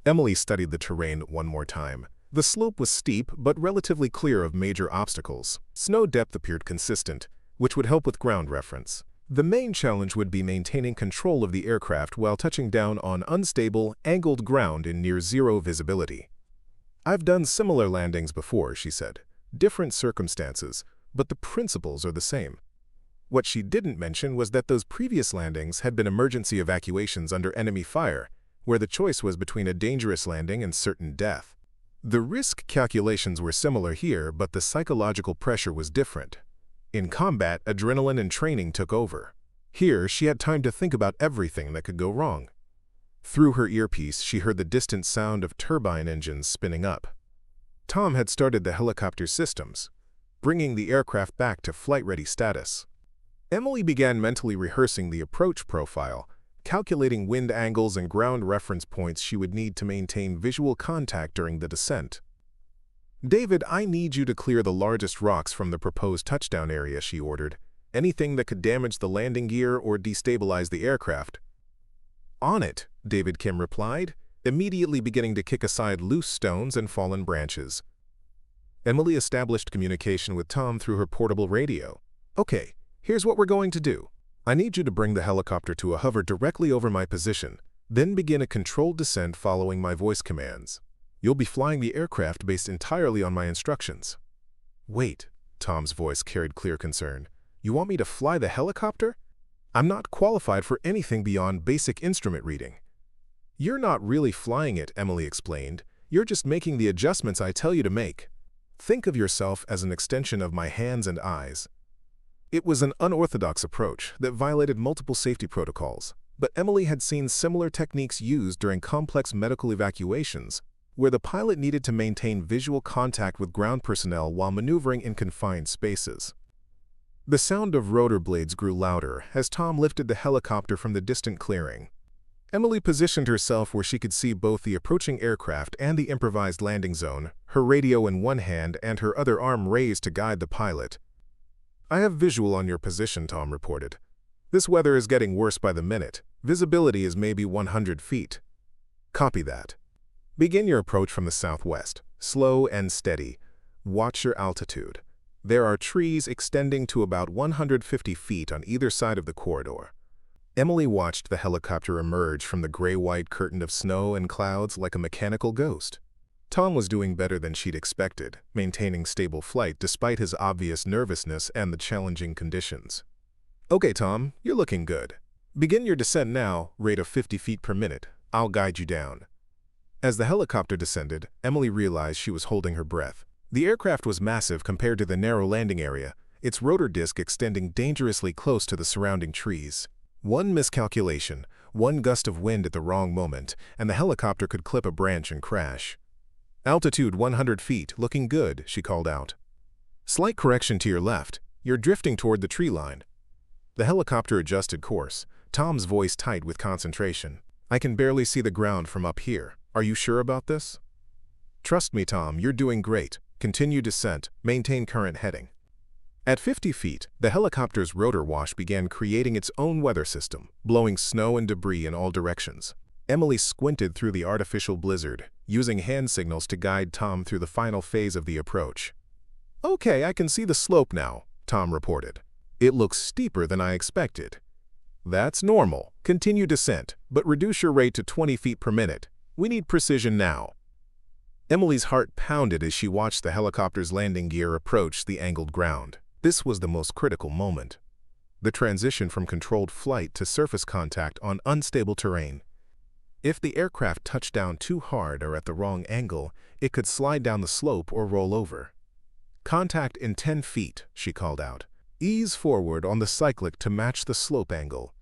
Emily studied the terrain one more time. The slope was steep but relatively clear of major obstacles. Snow depth appeared consistent, which would help with ground reference. The main challenge would be maintaining control of the aircraft while touching down on unstable, angled ground in near-zero visibility. "I've done similar landings before," she said. "Different circumstances, but the principles are the same." What she didn't mention was that those previous landings had been emergency evacuations under enemy fire, where the choice was between a dangerous landing and certain death. The risk calculations were similar here, but the psychological pressure was different. In combat, adrenaline and training took over. Here, she had time to think about everything that could go wrong. Through her earpiece, she heard the distant sound of turbine engines spinning up. Tom had started the helicopter systems, bringing the aircraft back to flight-ready status. Emily began mentally rehearsing the approach profile, calculating wind angles and ground reference points she would need to maintain visual contact during the descent. "David, I need you to clear the largest rocks from the proposed touchdown area," she ordered. "Anything that could damage the landing gear or destabilize the aircraft." "On it," David Kim replied, immediately beginning to kick aside loose stones and fallen branches. Emily established communication with Tom through her portable radio. "Okay, here's what we're going to do. I need you to bring the helicopter to a hover directly over my position, then begin a controlled descent following my voice commands. You'll be flying the aircraft based entirely on my instructions." "Wait," Tom's voice carried clear concern. "You want me to fly the helicopter? I'm not qualified for anything beyond basic instrument reading." "You're not really flying it," Emily explained. "You're just making the adjustments I tell you to make. Think of yourself as an extension of my hands and eyes." It was an unorthodox approach that violated multiple safety protocols, but Emily had seen similar techniques used during complex medical evacuations, where the pilot needed to maintain visual contact with ground personnel while maneuvering in confined spaces. The sound of rotor blades grew louder as Tom lifted the helicopter from the distant clearing. Emily positioned herself where she could see both the approaching aircraft and the improvised landing zone, her radio in one hand and her other arm raised to guide the pilot. "I have visual on your position," Tom reported. "This weather is getting worse by the minute. Visibility is maybe 100 feet. Copy that. Begin your approach from the southwest, slow and steady. Watch your altitude. There are trees extending to about 150 feet on either side of the corridor." Emily watched the helicopter emerge from the gray-white curtain of snow and clouds like a mechanical ghost. Tom was doing better than she'd expected, maintaining stable flight despite his obvious nervousness and the challenging conditions. "Okay, Tom, you're looking good. Begin your descent now, rate of 50 feet per minute. I'll guide you down." As the helicopter descended, Emily realized she was holding her breath. The aircraft was massive compared to the narrow landing area, its rotor disc extending dangerously close to the surrounding trees. One miscalculation, one gust of wind at the wrong moment, and the helicopter could clip a branch and crash. "Altitude 100 feet, looking good," she called out. "Slight correction to your left. You're drifting toward the tree line." The helicopter adjusted course, Tom's voice tight with concentration. "I can barely see the ground from up here. Are you sure about this?" "Trust me, Tom, you're doing great. Continue descent, maintain current heading." At 50 feet, the helicopter's rotor wash began creating its own weather system, blowing snow and debris in all directions. Emily squinted through the artificial blizzard, using hand signals to guide Tom through the final phase of the approach. "Okay, I can see the slope now," Tom reported. "It looks steeper than I expected." "That's normal. Continue descent, but reduce your rate to 20 feet per minute. We need precision now." Emily's heart pounded as she watched the helicopter's landing gear approach the angled ground. This was the most critical moment. The transition from controlled flight to surface contact on unstable terrain. If the aircraft touched down too hard or at the wrong angle, it could slide down the slope or roll over. "Contact in 10 feet, she called out. "Ease forward on the cyclic to match the slope angle."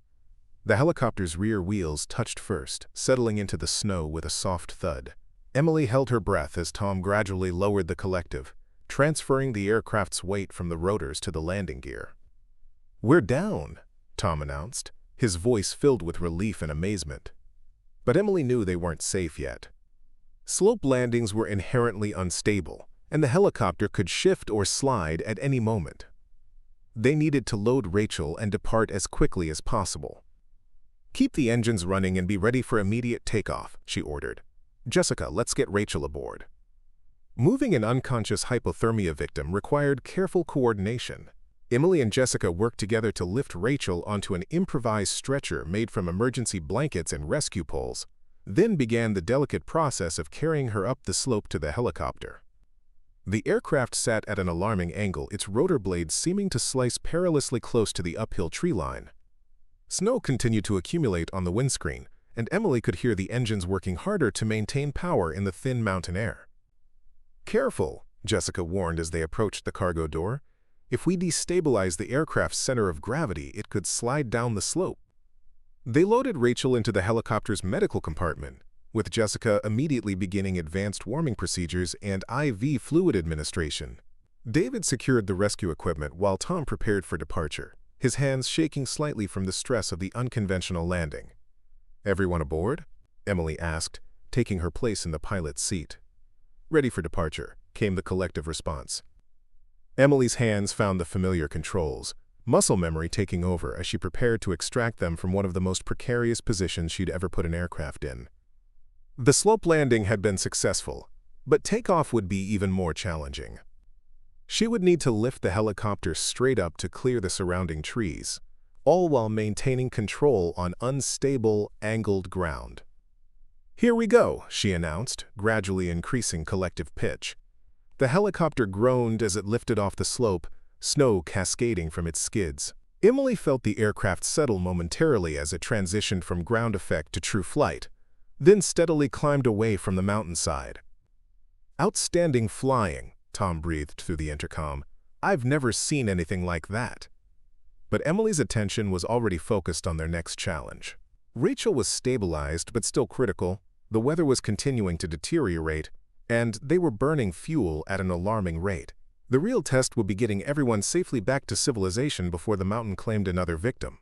The helicopter's rear wheels touched first, settling into the snow with a soft thud. Emily held her breath as Tom gradually lowered the collective, transferring the aircraft's weight from the rotors to the landing gear. "We're down," Tom announced, his voice filled with relief and amazement. But Emily knew they weren't safe yet. Slope landings were inherently unstable, and the helicopter could shift or slide at any moment. They needed to load Rachel and depart as quickly as possible. "Keep the engines running and be ready for immediate takeoff," she ordered. "Jessica, let's get Rachel aboard." Moving an unconscious hypothermia victim required careful coordination. Emily and Jessica worked together to lift Rachel onto an improvised stretcher made from emergency blankets and rescue poles, then began the delicate process of carrying her up the slope to the helicopter. The aircraft sat at an alarming angle, its rotor blades seeming to slice perilously close to the uphill tree line. Snow continued to accumulate on the windscreen, and Emily could hear the engines working harder to maintain power in the thin mountain air. "Careful," Jessica warned as they approached the cargo door. "If we destabilize the aircraft's center of gravity, it could slide down the slope." They loaded Rachel into the helicopter's medical compartment, with Jessica immediately beginning advanced warming procedures and IV fluid administration. David secured the rescue equipment while Tom prepared for departure, his hands shaking slightly from the stress of the unconventional landing. "Everyone aboard?" Emily asked, taking her place in the pilot's seat. "Ready for departure," came the collective response. Emily's hands found the familiar controls, muscle memory taking over as she prepared to extract them from one of the most precarious positions she'd ever put an aircraft in. The slope landing had been successful, but takeoff would be even more challenging. She would need to lift the helicopter straight up to clear the surrounding trees, all while maintaining control on unstable, angled ground. "Here we go," she announced, gradually increasing collective pitch. The helicopter groaned as it lifted off the slope, snow cascading from its skids. Emily felt the aircraft settle momentarily as it transitioned from ground effect to true flight, then steadily climbed away from the mountainside. "Outstanding flying," Tom breathed through the intercom. "I've never seen anything like that." But Emily's attention was already focused on their next challenge. Rachel was stabilized but still critical, the weather was continuing to deteriorate, and they were burning fuel at an alarming rate. The real test would be getting everyone safely back to civilization before the mountain claimed another victim.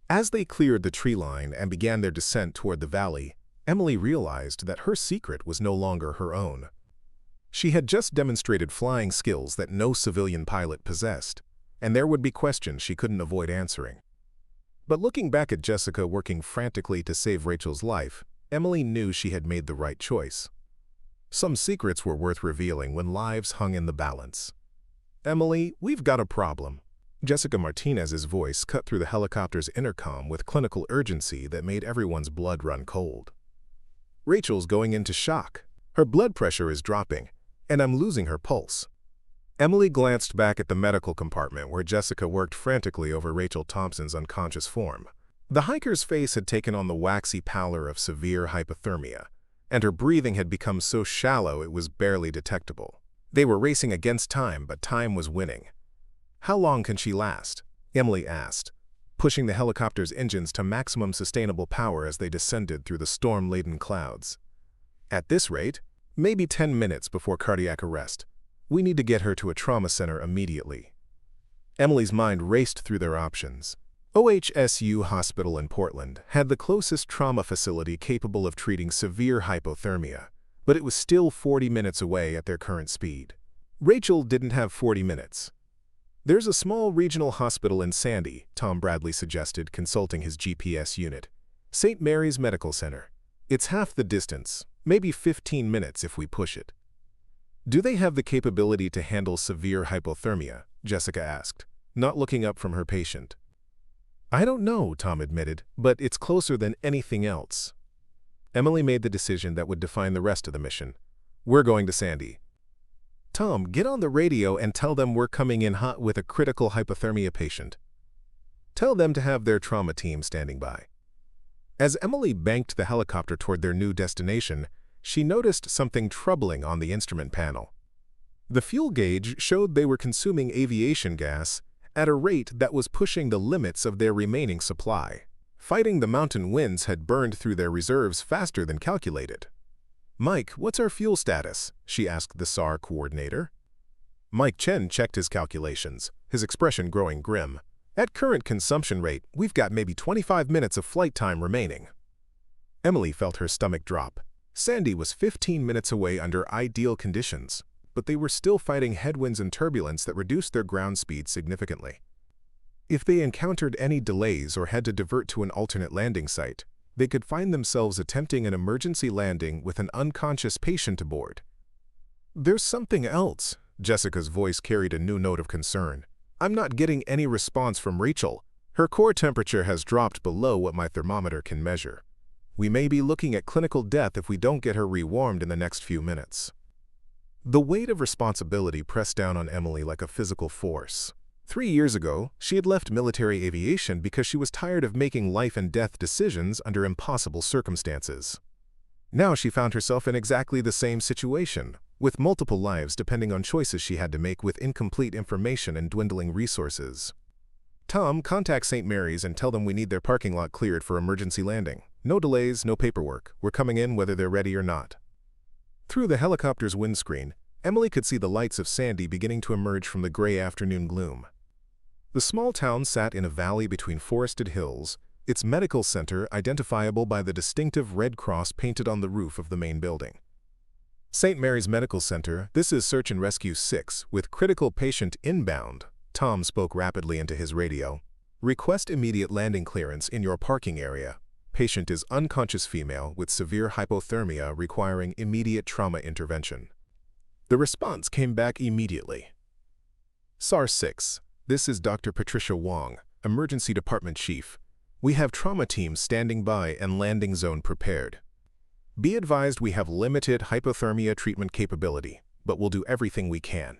As they cleared the tree line and began their descent toward the valley, Emily realized that her secret was no longer her own. She had just demonstrated flying skills that no civilian pilot possessed, and there would be questions she couldn't avoid answering. But looking back at Jessica working frantically to save Rachel's life, Emily knew she had made the right choice. Some secrets were worth revealing when lives hung in the balance. "Emily, we've got a problem." Jessica Martinez's voice cut through the helicopter's intercom with clinical urgency that made everyone's blood run cold. "Rachel's going into shock. Her blood pressure is dropping, and I'm losing her pulse." Emily glanced back at the medical compartment where Jessica worked frantically over Rachel Thompson's unconscious form. The hiker's face had taken on the waxy pallor of severe hypothermia, and her breathing had become so shallow it was barely detectable. They were racing against time, but time was winning. "How long can she last?" Emily asked, pushing the helicopter's engines to maximum sustainable power as they descended through the storm-laden clouds. "At this rate, maybe 10 minutes before cardiac arrest. We need to get her to a trauma center immediately." Emily's mind raced through their options. OHSU Hospital in Portland had the closest trauma facility capable of treating severe hypothermia, but it was still 40 minutes away at their current speed. Rachel didn't have 40 minutes. "There's a small regional hospital in Sandy," Tom Bradley suggested, consulting his GPS unit. "St. Mary's Medical Center. It's half the distance, maybe 15 minutes if we push it." "Do they have the capability to handle severe hypothermia?" Jessica asked, not looking up from her patient. "I don't know," Tom admitted, "but it's closer than anything else." Emily made the decision that would define the rest of the mission. "We're going to Sandy." "Tom, get on the radio and tell them we're coming in hot with a critical hypothermia patient. Tell them to have their trauma team standing by." As Emily banked the helicopter toward their new destination, she noticed something troubling on the instrument panel. The fuel gauge showed they were consuming aviation gas at a rate that was pushing the limits of their remaining supply. Fighting the mountain winds had burned through their reserves faster than calculated. "Mike, what's our fuel status?" she asked the SAR coordinator. Mike Chen checked his calculations, his expression growing grim. "At current consumption rate, we've got maybe 25 minutes of flight time remaining." Emily felt her stomach drop. Sandy was 15 minutes away under ideal conditions, but they were still fighting headwinds and turbulence that reduced their ground speed significantly. If they encountered any delays or had to divert to an alternate landing site, they could find themselves attempting an emergency landing with an unconscious patient aboard. "There's something else." Jessica's voice carried a new note of concern. "I'm not getting any response from Rachel. Her core temperature has dropped below what my thermometer can measure. We may be looking at clinical death if we don't get her rewarmed in the next few minutes." The weight of responsibility pressed down on Emily like a physical force. 3 years ago, she had left military aviation because she was tired of making life-and-death decisions under impossible circumstances. Now she found herself in exactly the same situation, with multiple lives depending on choices she had to make with incomplete information and dwindling resources. "Tom, contact St. Mary's and tell them we need their parking lot cleared for emergency landing. No delays, no paperwork. We're coming in whether they're ready or not." Through the helicopter's windscreen, Emily could see the lights of Sandy beginning to emerge from the gray afternoon gloom. The small town sat in a valley between forested hills, its medical center identifiable by the distinctive red cross painted on the roof of the main building. "St. Mary's Medical Center, this is Search and Rescue 6, with critical patient inbound." Tom spoke rapidly into his radio. "Request immediate landing clearance in your parking area. Patient is unconscious female with severe hypothermia requiring immediate trauma intervention." The response came back immediately. "SAR 6, this is Dr. Patricia Wong, Emergency Department Chief. We have trauma teams standing by and landing zone prepared. Be advised we have limited hypothermia treatment capability, but we'll do everything we can."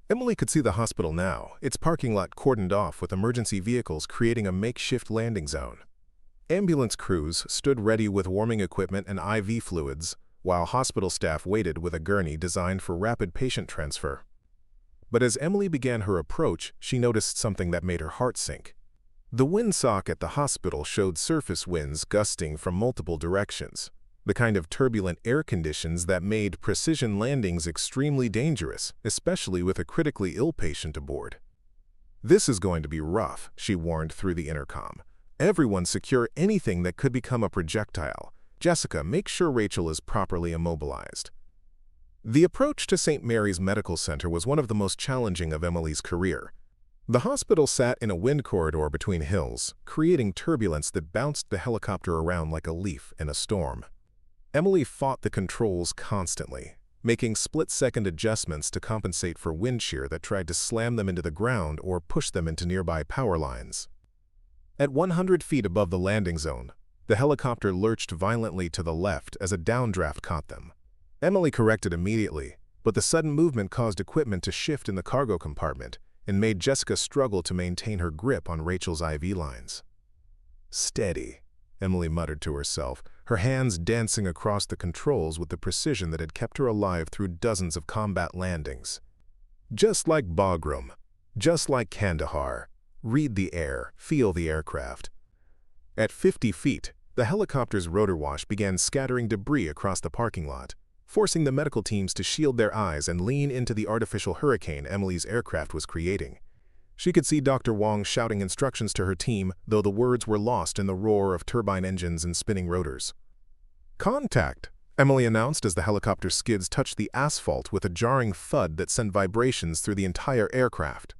Emily could see the hospital now, its parking lot cordoned off with emergency vehicles creating a makeshift landing zone. Ambulance crews stood ready with warming equipment and IV fluids, while hospital staff waited with a gurney designed for rapid patient transfer. But as Emily began her approach, she noticed something that made her heart sink. The windsock at the hospital showed surface winds gusting from multiple directions, the kind of turbulent air conditions that made precision landings extremely dangerous, especially with a critically ill patient aboard. "This is going to be rough," she warned through the intercom. "Everyone secure anything that could become a projectile. Jessica, make sure Rachel is properly immobilized." The approach to St. Mary's Medical Center was one of the most challenging of Emily's career. The hospital sat in a wind corridor between hills, creating turbulence that bounced the helicopter around like a leaf in a storm. Emily fought the controls constantly, making split-second adjustments to compensate for wind shear that tried to slam them into the ground or push them into nearby power lines. At 100 feet above the landing zone, the helicopter lurched violently to the left as a downdraft caught them. Emily corrected immediately, but the sudden movement caused equipment to shift in the cargo compartment and made Jessica struggle to maintain her grip on Rachel's IV lines. Steady, Emily muttered to herself, her hands dancing across the controls with the precision that had kept her alive through dozens of combat landings. Just like Bagram, just like Kandahar, read the air, feel the aircraft. At 50 feet, the helicopter's rotor wash began scattering debris across the parking lot, forcing the medical teams to shield their eyes and lean into the artificial hurricane Emily's aircraft was creating. She could see Dr. Wong shouting instructions to her team, though the words were lost in the roar of turbine engines and spinning rotors. "Contact," Emily announced as the helicopter skids touched the asphalt with a jarring thud that sent vibrations through the entire aircraft.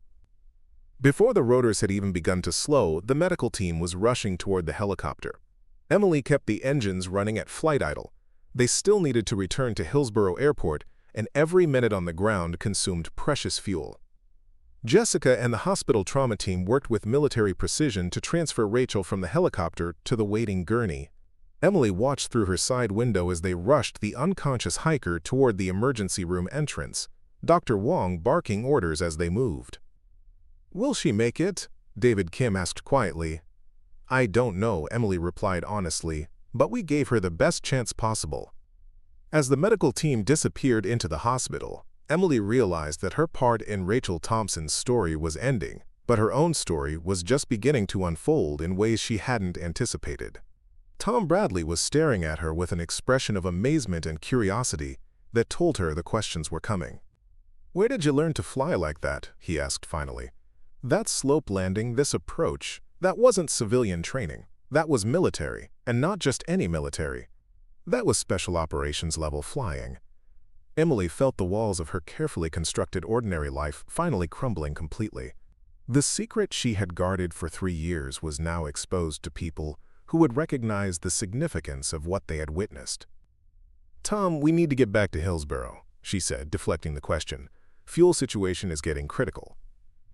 Before the rotors had even begun to slow, the medical team was rushing toward the helicopter. Emily kept the engines running at flight idle. They still needed to return to Hillsborough Airport, and every minute on the ground consumed precious fuel. Jessica and the hospital trauma team worked with military precision to transfer Rachel from the helicopter to the waiting gurney. Emily watched through her side window as they rushed the unconscious hiker toward the emergency room entrance, Dr. Wong barking orders as they moved. "Will she make it?" David Kim asked quietly. "I don't know," Emily replied honestly, "but we gave her the best chance possible." As the medical team disappeared into the hospital, Emily realized that her part in Rachel Thompson's story was ending, but her own story was just beginning to unfold in ways she hadn't anticipated. Tom Bradley was staring at her with an expression of amazement and curiosity that told her the questions were coming. "Where did you learn to fly like that?" he asked finally. "That slope landing, this approach, that wasn't civilian training. That was military, and not just any military. That was special operations level flying." Emily felt the walls of her carefully constructed ordinary life finally crumbling completely. The secret she had guarded for 3 years was now exposed to people who would recognize the significance of what they had witnessed. "Tom, we need to get back to Hillsborough," she said, deflecting the question. "Fuel situation is getting critical."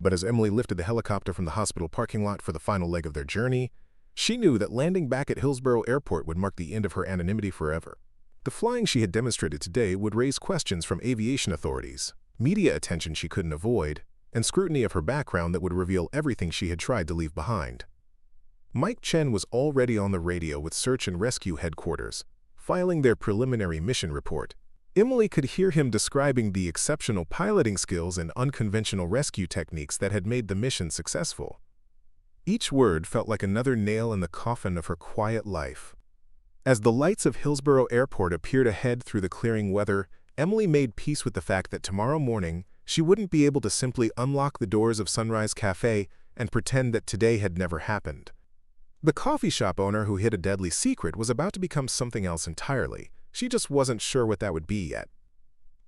But as Emily lifted the helicopter from the hospital parking lot for the final leg of their journey, she knew that landing back at Hillsborough Airport would mark the end of her anonymity forever. The flying she had demonstrated today would raise questions from aviation authorities, media attention she couldn't avoid, and scrutiny of her background that would reveal everything she had tried to leave behind. Mike Chen was already on the radio with Search and Rescue Headquarters, filing their preliminary mission report. Emily could hear him describing the exceptional piloting skills and unconventional rescue techniques that had made the mission successful. Each word felt like another nail in the coffin of her quiet life. As the lights of Hillsborough Airport appeared ahead through the clearing weather, Emily made peace with the fact that tomorrow morning she wouldn't be able to simply unlock the doors of Sunrise Café and pretend that today had never happened. The coffee shop owner who hid a deadly secret was about to become something else entirely. She just wasn't sure what that would be yet.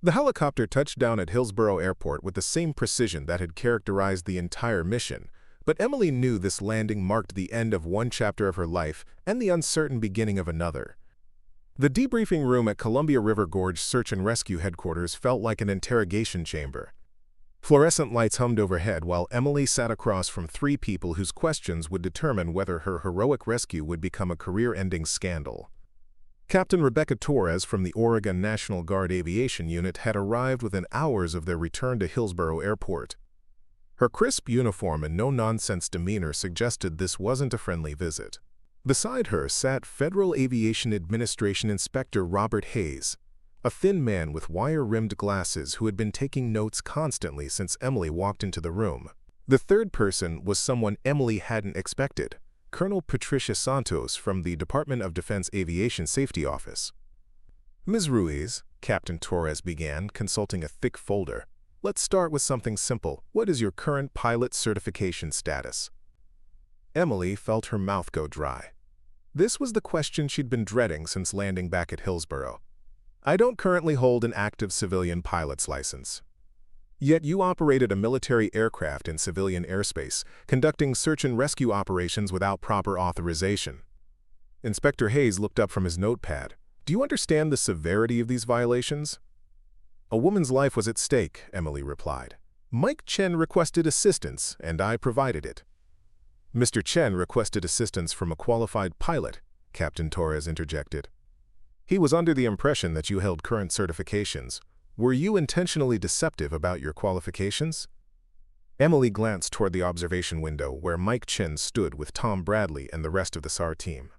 The helicopter touched down at Hillsborough Airport with the same precision that had characterized the entire mission, but Emily knew this landing marked the end of one chapter of her life and the uncertain beginning of another. The debriefing room at Columbia River Gorge Search and Rescue Headquarters felt like an interrogation chamber. Fluorescent lights hummed overhead while Emily sat across from 3 people whose questions would determine whether her heroic rescue would become a career-ending scandal. Captain Rebecca Torres from the Oregon National Guard Aviation Unit had arrived within hours of their return to Hillsborough Airport. Her crisp uniform and no-nonsense demeanor suggested this wasn't a friendly visit. Beside her sat Federal Aviation Administration Inspector Robert Hayes, a thin man with wire-rimmed glasses who had been taking notes constantly since Emily walked into the room. The third person was someone Emily hadn't expected, Colonel Patricia Santos from the Department of Defense Aviation Safety Office. "Ms. Ruiz," Captain Torres began, consulting a thick folder. "Let's start with something simple. What is your current pilot certification status?" Emily felt her mouth go dry. This was the question she'd been dreading since landing back at Hillsborough. "I don't currently hold an active civilian pilot's license." "Yet you operated a military aircraft in civilian airspace, conducting search and rescue operations without proper authorization." Inspector Hayes looked up from his notepad. "Do you understand the severity of these violations?" "A woman's life was at stake," Emily replied. "Mike Chen requested assistance, and I provided it." "Mr. Chen requested assistance from a qualified pilot," Captain Torres interjected. "He was under the impression that you held current certifications. Were you intentionally deceptive about your qualifications?" Emily glanced toward the observation window where Mike Chen stood with Tom Bradley and the rest of the SAR team.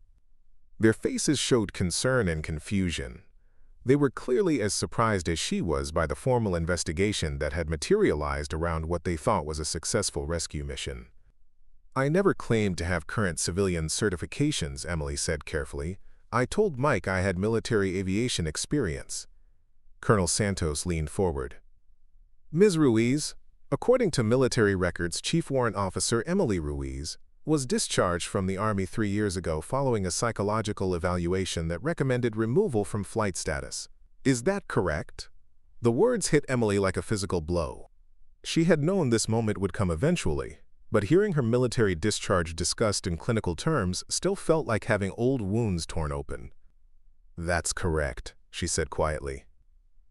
Their faces showed concern and confusion. They were clearly as surprised as she was by the formal investigation that had materialized around what they thought was a successful rescue mission. "I never claimed to have current civilian certifications," Emily said carefully. "I told Mike I had military aviation experience." Colonel Santos leaned forward. "Ms. Ruiz, according to military records, Chief Warrant Officer Emily Ruiz was discharged from the Army 3 years ago following a psychological evaluation that recommended removal from flight status. Is that correct?" The words hit Emily like a physical blow. She had known this moment would come eventually, but hearing her military discharge discussed in clinical terms still felt like having old wounds torn open. "That's correct," she said quietly.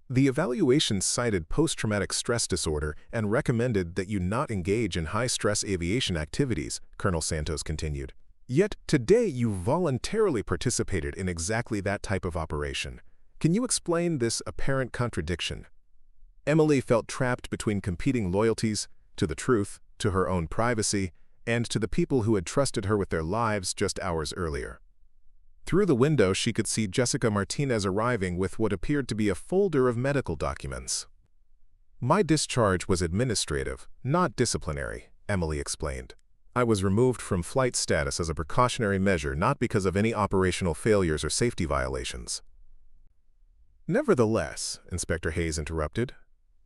"The evaluation cited post-traumatic stress disorder and recommended that you not engage in high-stress aviation activities," Colonel Santos continued. "Yet today you voluntarily participated in exactly that type of operation. Can you explain this apparent contradiction?" Emily felt trapped between competing loyalties, to the truth, to her own privacy, and to the people who had trusted her with their lives just hours earlier. Through the window, she could see Jessica Martinez arriving with what appeared to be a folder of medical documents. "My discharge was administrative, not disciplinary," Emily explained. "I was removed from flight status as a precautionary measure, not because of any operational failures or safety violations." "Nevertheless," Inspector Hayes interrupted,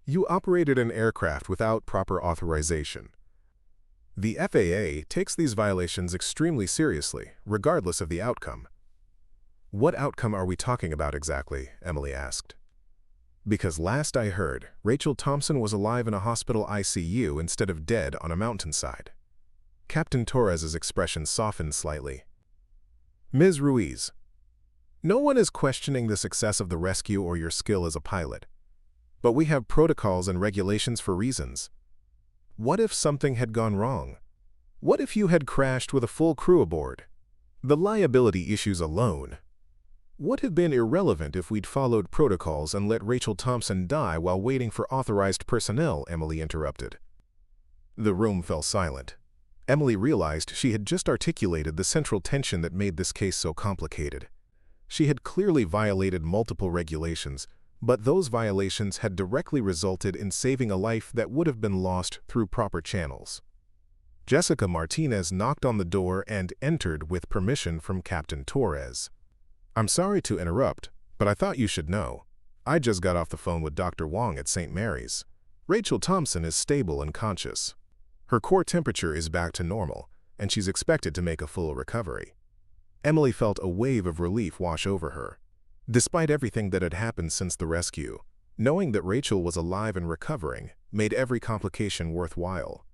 "you operated an aircraft without proper authorization. The FAA takes these violations extremely seriously, regardless of the outcome." "What outcome are we talking about exactly?" Emily asked. "Because last I heard, Rachel Thompson was alive in a hospital ICU instead of dead on a mountainside." Captain Torres's expression softened slightly. "Ms. Ruiz, no one is questioning the success of the rescue or your skill as a pilot. But we have protocols and regulations for reasons. What if something had gone wrong? What if you had crashed with a full crew aboard? The liability issues alone would have been irrelevant if we'd followed protocols and let Rachel Thompson die while waiting for authorized personnel," Emily interrupted. The room fell silent. Emily realized she had just articulated the central tension that made this case so complicated. She had clearly violated multiple regulations, but those violations had directly resulted in saving a life that would have been lost through proper channels. Jessica Martinez knocked on the door and entered with permission from Captain Torres. "I'm sorry to interrupt, but I thought you should know. I just got off the phone with Dr. Wong at St. Mary's. Rachel Thompson is stable and conscious. Her core temperature is back to normal, and she's expected to make a full recovery." Emily felt a wave of relief wash over her. Despite everything that had happened since the rescue, knowing that Rachel was alive and recovering made every complication worthwhile.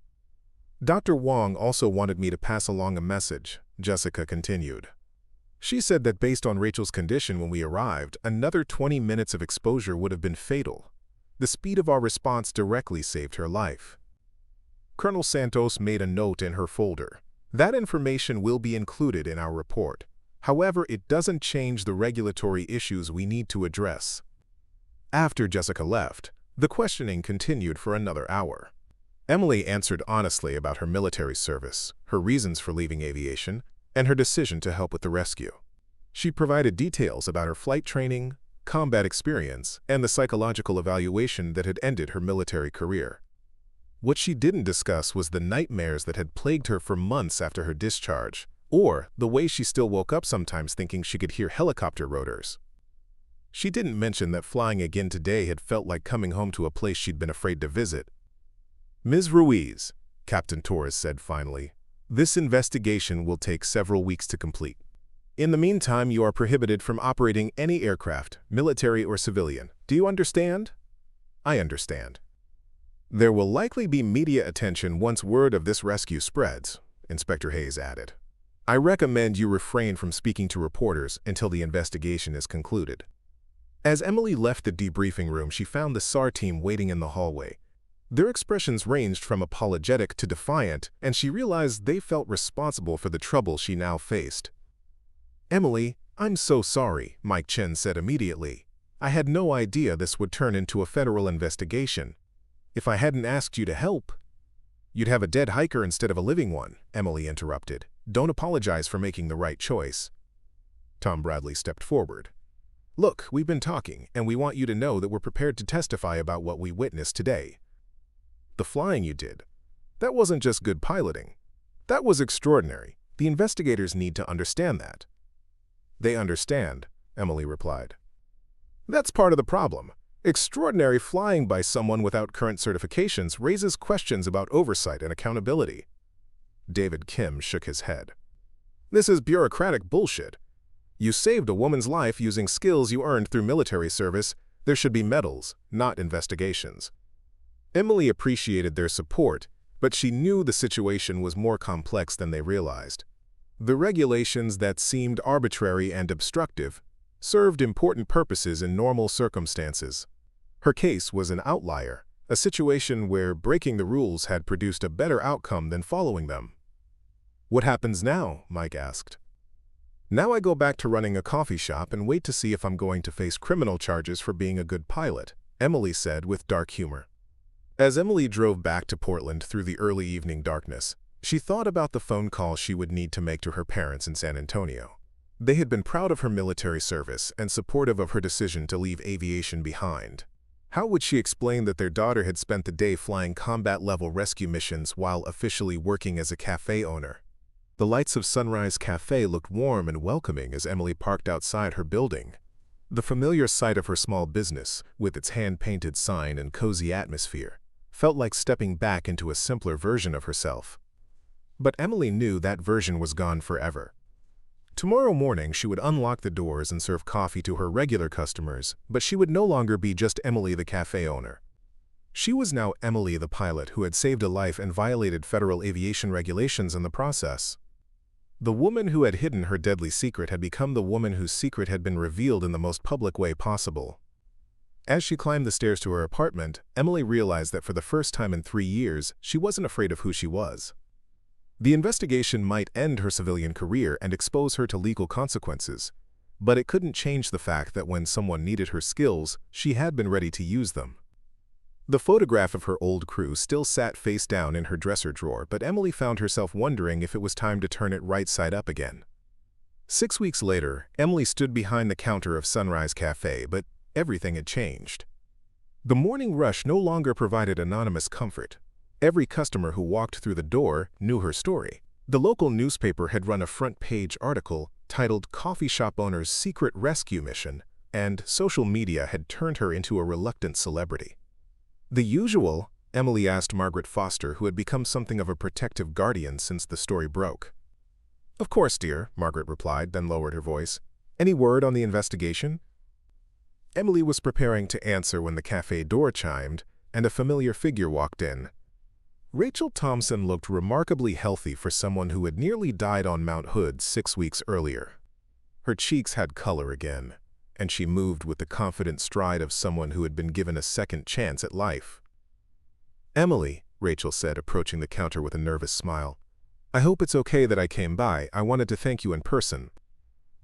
"Dr. Wong also wanted me to pass along a message," Jessica continued. "She said that based on Rachel's condition when we arrived, another 20 minutes of exposure would have been fatal. The speed of our response directly saved her life." Colonel Santos made a note in her folder. "That information will be included in our report. However, it doesn't change the regulatory issues we need to address." After Jessica left, the questioning continued for another hour. Emily answered honestly about her military service, her reasons for leaving aviation, and her decision to help with the rescue. She provided details about her flight training, combat experience, and the psychological evaluation that had ended her military career. What she didn't discuss was the nightmares that had plagued her for months after her discharge, or the way she still woke up sometimes thinking she could hear helicopter rotors. She didn't mention that flying again today had felt like coming home to a place she'd been afraid to visit. "Ms. Ruiz," Captain Torres said finally, "this investigation will take several weeks to complete. In the meantime, you are prohibited from operating any aircraft, military or civilian. Do you understand?" "I understand." "There will likely be media attention once word of this rescue spreads," Inspector Hayes added. "I recommend you refrain from speaking to reporters until the investigation is concluded." As Emily left the debriefing room, she found the SAR team waiting in the hallway. Their expressions ranged from apologetic to defiant, and she realized they felt responsible for the trouble she now faced. "Emily, I'm so sorry," Mike Chen said immediately. "I had no idea this would turn into a federal investigation. If I hadn't asked you to help..." You'd have a dead hiker instead of a living one, Emily interrupted. Don't apologize for making the right choice. Tom Bradley stepped forward. Look, we've been talking, and we want you to know that we're prepared to testify about what we witnessed today. The flying you did, that wasn't just good piloting. That was extraordinary. The investigators need to understand that. They understand, Emily replied. That's part of the problem. Extraordinary flying by someone without current certifications raises questions about oversight and accountability. David Kim shook his head. This is bureaucratic bullshit. You saved a woman's life using skills you earned through military service. There should be medals, not investigations. Emily appreciated their support, but she knew the situation was more complex than they realized. The regulations that seemed arbitrary and obstructive served important purposes in normal circumstances. Her case was an outlier, a situation where breaking the rules had produced a better outcome than following them. What happens now? Mike asked. Now I go back to running a coffee shop and wait to see if I'm going to face criminal charges for being a good pilot, Emily said with dark humor. As Emily drove back to Portland through the early evening darkness, she thought about the phone call she would need to make to her parents in San Antonio. They had been proud of her military service and supportive of her decision to leave aviation behind. How would she explain that their daughter had spent the day flying combat-level rescue missions while officially working as a cafe owner? The lights of Sunrise Café looked warm and welcoming as Emily parked outside her building. The familiar sight of her small business, with its hand-painted sign and cozy atmosphere, felt like stepping back into a simpler version of herself. But Emily knew that version was gone forever. Tomorrow morning she would unlock the doors and serve coffee to her regular customers, but she would no longer be just Emily the cafe owner. She was now Emily the pilot who had saved a life and violated federal aviation regulations in the process. The woman who had hidden her deadly secret had become the woman whose secret had been revealed in the most public way possible. As she climbed the stairs to her apartment, Emily realized that for the first time in 3 years, she wasn't afraid of who she was. The investigation might end her civilian career and expose her to legal consequences, but it couldn't change the fact that when someone needed her skills, she had been ready to use them. The photograph of her old crew still sat face down in her dresser drawer, but Emily found herself wondering if it was time to turn it right side up again. 6 weeks later, Emily stood behind the counter of Sunrise Café, but everything had changed. The morning rush no longer provided anonymous comfort. Every customer who walked through the door knew her story. The local newspaper had run a front-page article titled "Coffee Shop Owner's Secret Rescue Mission," and social media had turned her into a reluctant celebrity. The usual? Emily asked Margaret Foster, who had become something of a protective guardian since the story broke. Of course, dear, Margaret replied, then lowered her voice. Any word on the investigation? Emily was preparing to answer when the cafe door chimed, and a familiar figure walked in. Rachel Thompson looked remarkably healthy for someone who had nearly died on Mount Hood 6 weeks earlier. Her cheeks had color again, and she moved with the confident stride of someone who had been given a second chance at life. Emily, Rachel said, approaching the counter with a nervous smile. I hope it's okay that I came by. I wanted to thank you in person.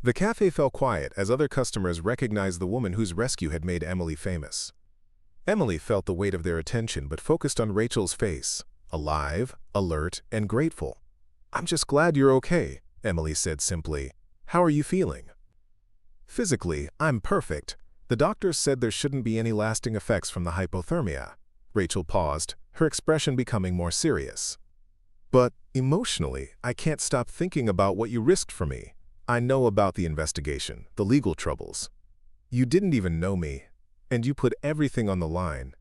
The cafe fell quiet as other customers recognized the woman whose rescue had made Emily famous. Emily felt the weight of their attention but focused on Rachel's face, alive, alert, and grateful. I'm just glad you're okay, Emily said simply. How are you feeling? Physically, I'm perfect. The doctors said there shouldn't be any lasting effects from the hypothermia. Rachel paused, her expression becoming more serious. But emotionally, I can't stop thinking about what you risked for me. I know about the investigation, the legal troubles. You didn't even know me, and you put everything on the line.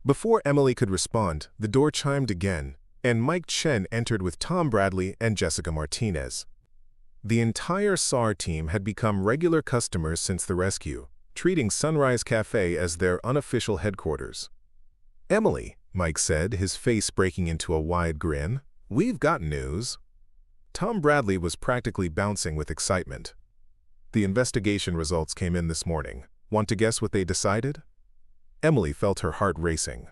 Before Emily could respond, the door chimed again, and Mike Chen entered with Tom Bradley and Jessica Martinez. The entire SAR team had become regular customers since the rescue, treating Sunrise Café as their unofficial headquarters. Emily, Mike said, his face breaking into a wide grin, we've got news. Tom Bradley was practically bouncing with excitement. The investigation results came in this morning. Want to guess what they decided? Emily felt her heart racing.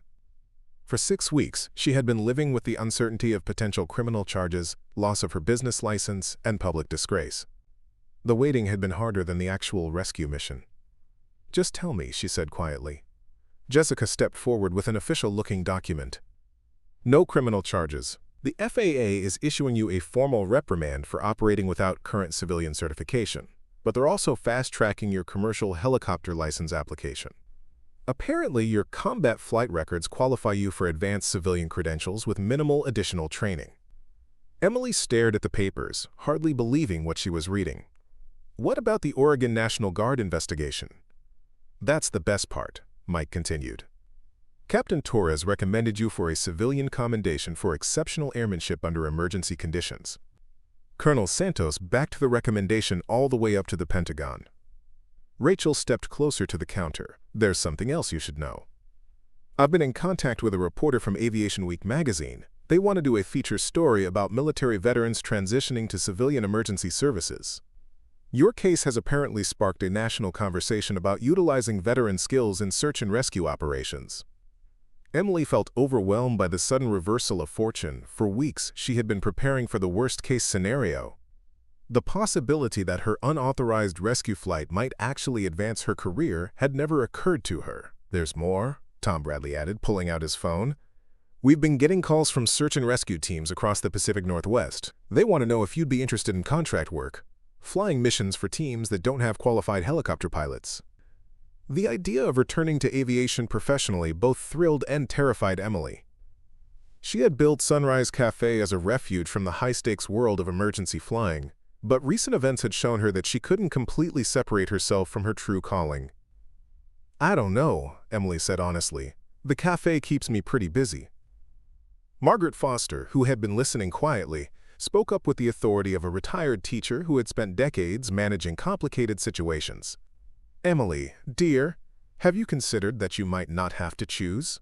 For 6 weeks, she had been living with the uncertainty of potential criminal charges, loss of her business license, and public disgrace. The waiting had been harder than the actual rescue mission. Just tell me, she said quietly. Jessica stepped forward with an official-looking document. No criminal charges. The FAA is issuing you a formal reprimand for operating without current civilian certification, but they're also fast-tracking your commercial helicopter license application. Apparently, your combat flight records qualify you for advanced civilian credentials with minimal additional training. Emily stared at the papers, hardly believing what she was reading. What about the Oregon National Guard investigation? That's the best part, Mike continued. Captain Torres recommended you for a civilian commendation for exceptional airmanship under emergency conditions. Colonel Santos backed the recommendation all the way up to the Pentagon. Rachel stepped closer to the counter. There's something else you should know. I've been in contact with a reporter from Aviation Week magazine. They want to do a feature story about military veterans transitioning to civilian emergency services. Your case has apparently sparked a national conversation about utilizing veteran skills in search and rescue operations. Emily felt overwhelmed by the sudden reversal of fortune. For weeks, she had been preparing for the worst-case scenario. The possibility that her unauthorized rescue flight might actually advance her career had never occurred to her. There's more, Tom Bradley added, pulling out his phone. We've been getting calls from search and rescue teams across the Pacific Northwest. They want to know if you'd be interested in contract work, flying missions for teams that don't have qualified helicopter pilots. The idea of returning to aviation professionally both thrilled and terrified Emily. She had built Sunrise Café as a refuge from the high-stakes world of emergency flying, but recent events had shown her that she couldn't completely separate herself from her true calling. I don't know, Emily said honestly. The cafe keeps me pretty busy. Margaret Foster, who had been listening quietly, spoke up with the authority of a retired teacher who had spent decades managing complicated situations. Emily, dear, have you considered that you might not have to choose?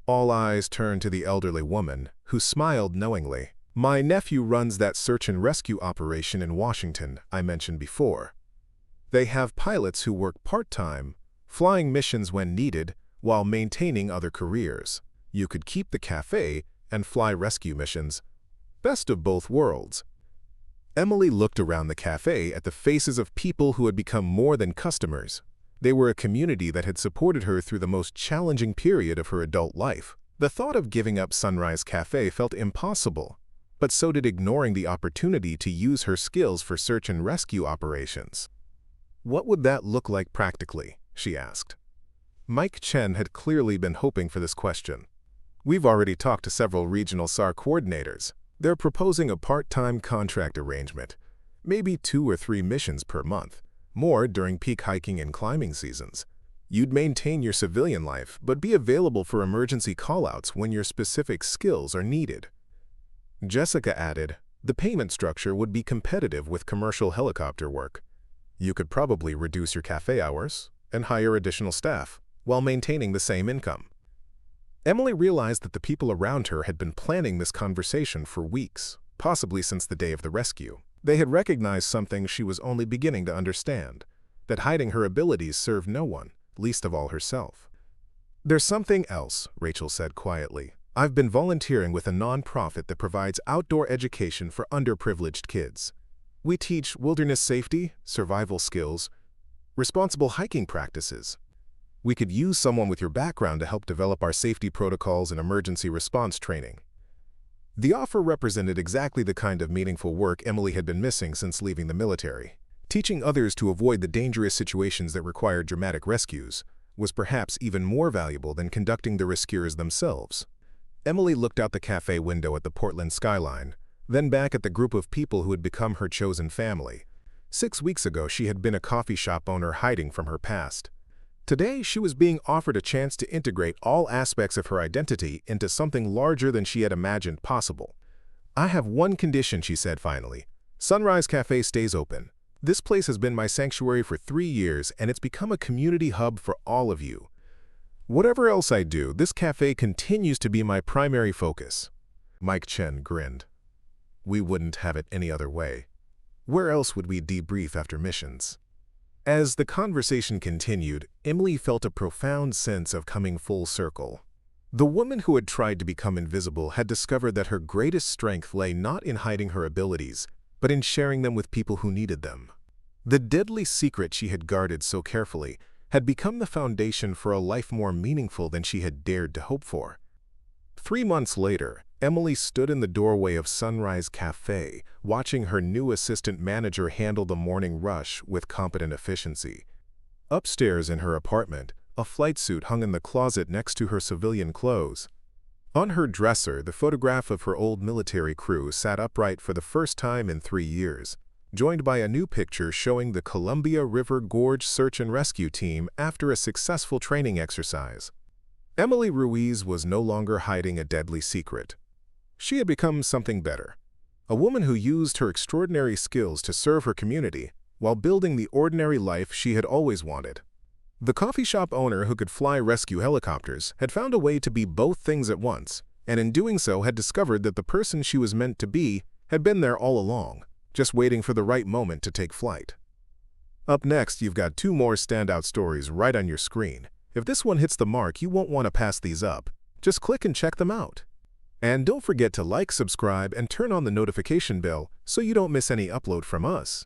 All eyes turned to the elderly woman, who smiled knowingly. My nephew runs that search and rescue operation in Washington I mentioned before. They have pilots who work part-time, flying missions when needed, while maintaining other careers. You could keep the cafe and fly rescue missions. Best of both worlds. Emily looked around the cafe at the faces of people who had become more than customers. They were a community that had supported her through the most challenging period of her adult life. The thought of giving up Sunrise Café felt impossible, but so did ignoring the opportunity to use her skills for search and rescue operations. What would that look like practically? She asked. Mike Chen had clearly been hoping for this question. We've already talked to several regional SAR coordinators. They're proposing a part-time contract arrangement, maybe 2 or 3 missions per month, more during peak hiking and climbing seasons. You'd maintain your civilian life, but be available for emergency callouts when your specific skills are needed. Jessica added, the payment structure would be competitive with commercial helicopter work. You could probably reduce your cafe hours and hire additional staff while maintaining the same income. Emily realized that the people around her had been planning this conversation for weeks, possibly since the day of the rescue. They had recognized something she was only beginning to understand, that hiding her abilities served no one, least of all herself. There's something else, Rachel said quietly. I've been volunteering with a non-profit that provides outdoor education for underprivileged kids. We teach wilderness safety, survival skills, responsible hiking practices. We could use someone with your background to help develop our safety protocols and emergency response training. The offer represented exactly the kind of meaningful work Emily had been missing since leaving the military. Teaching others to avoid the dangerous situations that required dramatic rescues was perhaps even more valuable than conducting the rescuers themselves. Emily looked out the cafe window at the Portland skyline, then back at the group of people who had become her chosen family. 6 weeks ago, she had been a coffee shop owner hiding from her past. Today, she was being offered a chance to integrate all aspects of her identity into something larger than she had imagined possible. I have one condition, she said finally. Sunrise Café stays open. This place has been my sanctuary for 3 years, and it's become a community hub for all of you. Whatever else I do, this cafe continues to be my primary focus. Mike Chen grinned. We wouldn't have it any other way. Where else would we debrief after missions? As the conversation continued, Emily felt a profound sense of coming full circle. The woman who had tried to become invisible had discovered that her greatest strength lay not in hiding her abilities, but in sharing them with people who needed them. The deadly secret she had guarded so carefully had become the foundation for a life more meaningful than she had dared to hope for. 3 months later, Emily stood in the doorway of Sunrise Café, watching her new assistant manager handle the morning rush with competent efficiency. Upstairs in her apartment, a flight suit hung in the closet next to her civilian clothes. On her dresser, the photograph of her old military crew sat upright for the first time in 3 years, joined by a new picture showing the Columbia River Gorge Search and Rescue Team after a successful training exercise. Emily Ruiz was no longer hiding a deadly secret. She had become something better, a woman who used her extraordinary skills to serve her community while building the ordinary life she had always wanted. The coffee shop owner who could fly rescue helicopters had found a way to be both things at once, and in doing so had discovered that the person she was meant to be had been there all along, just waiting for the right moment to take flight. Up next, you've got 2 more standout stories right on your screen. If this one hits the mark, you won't want to pass these up. Just click and check them out. And don't forget to like, subscribe, and turn on the notification bell so you don't miss any upload from us.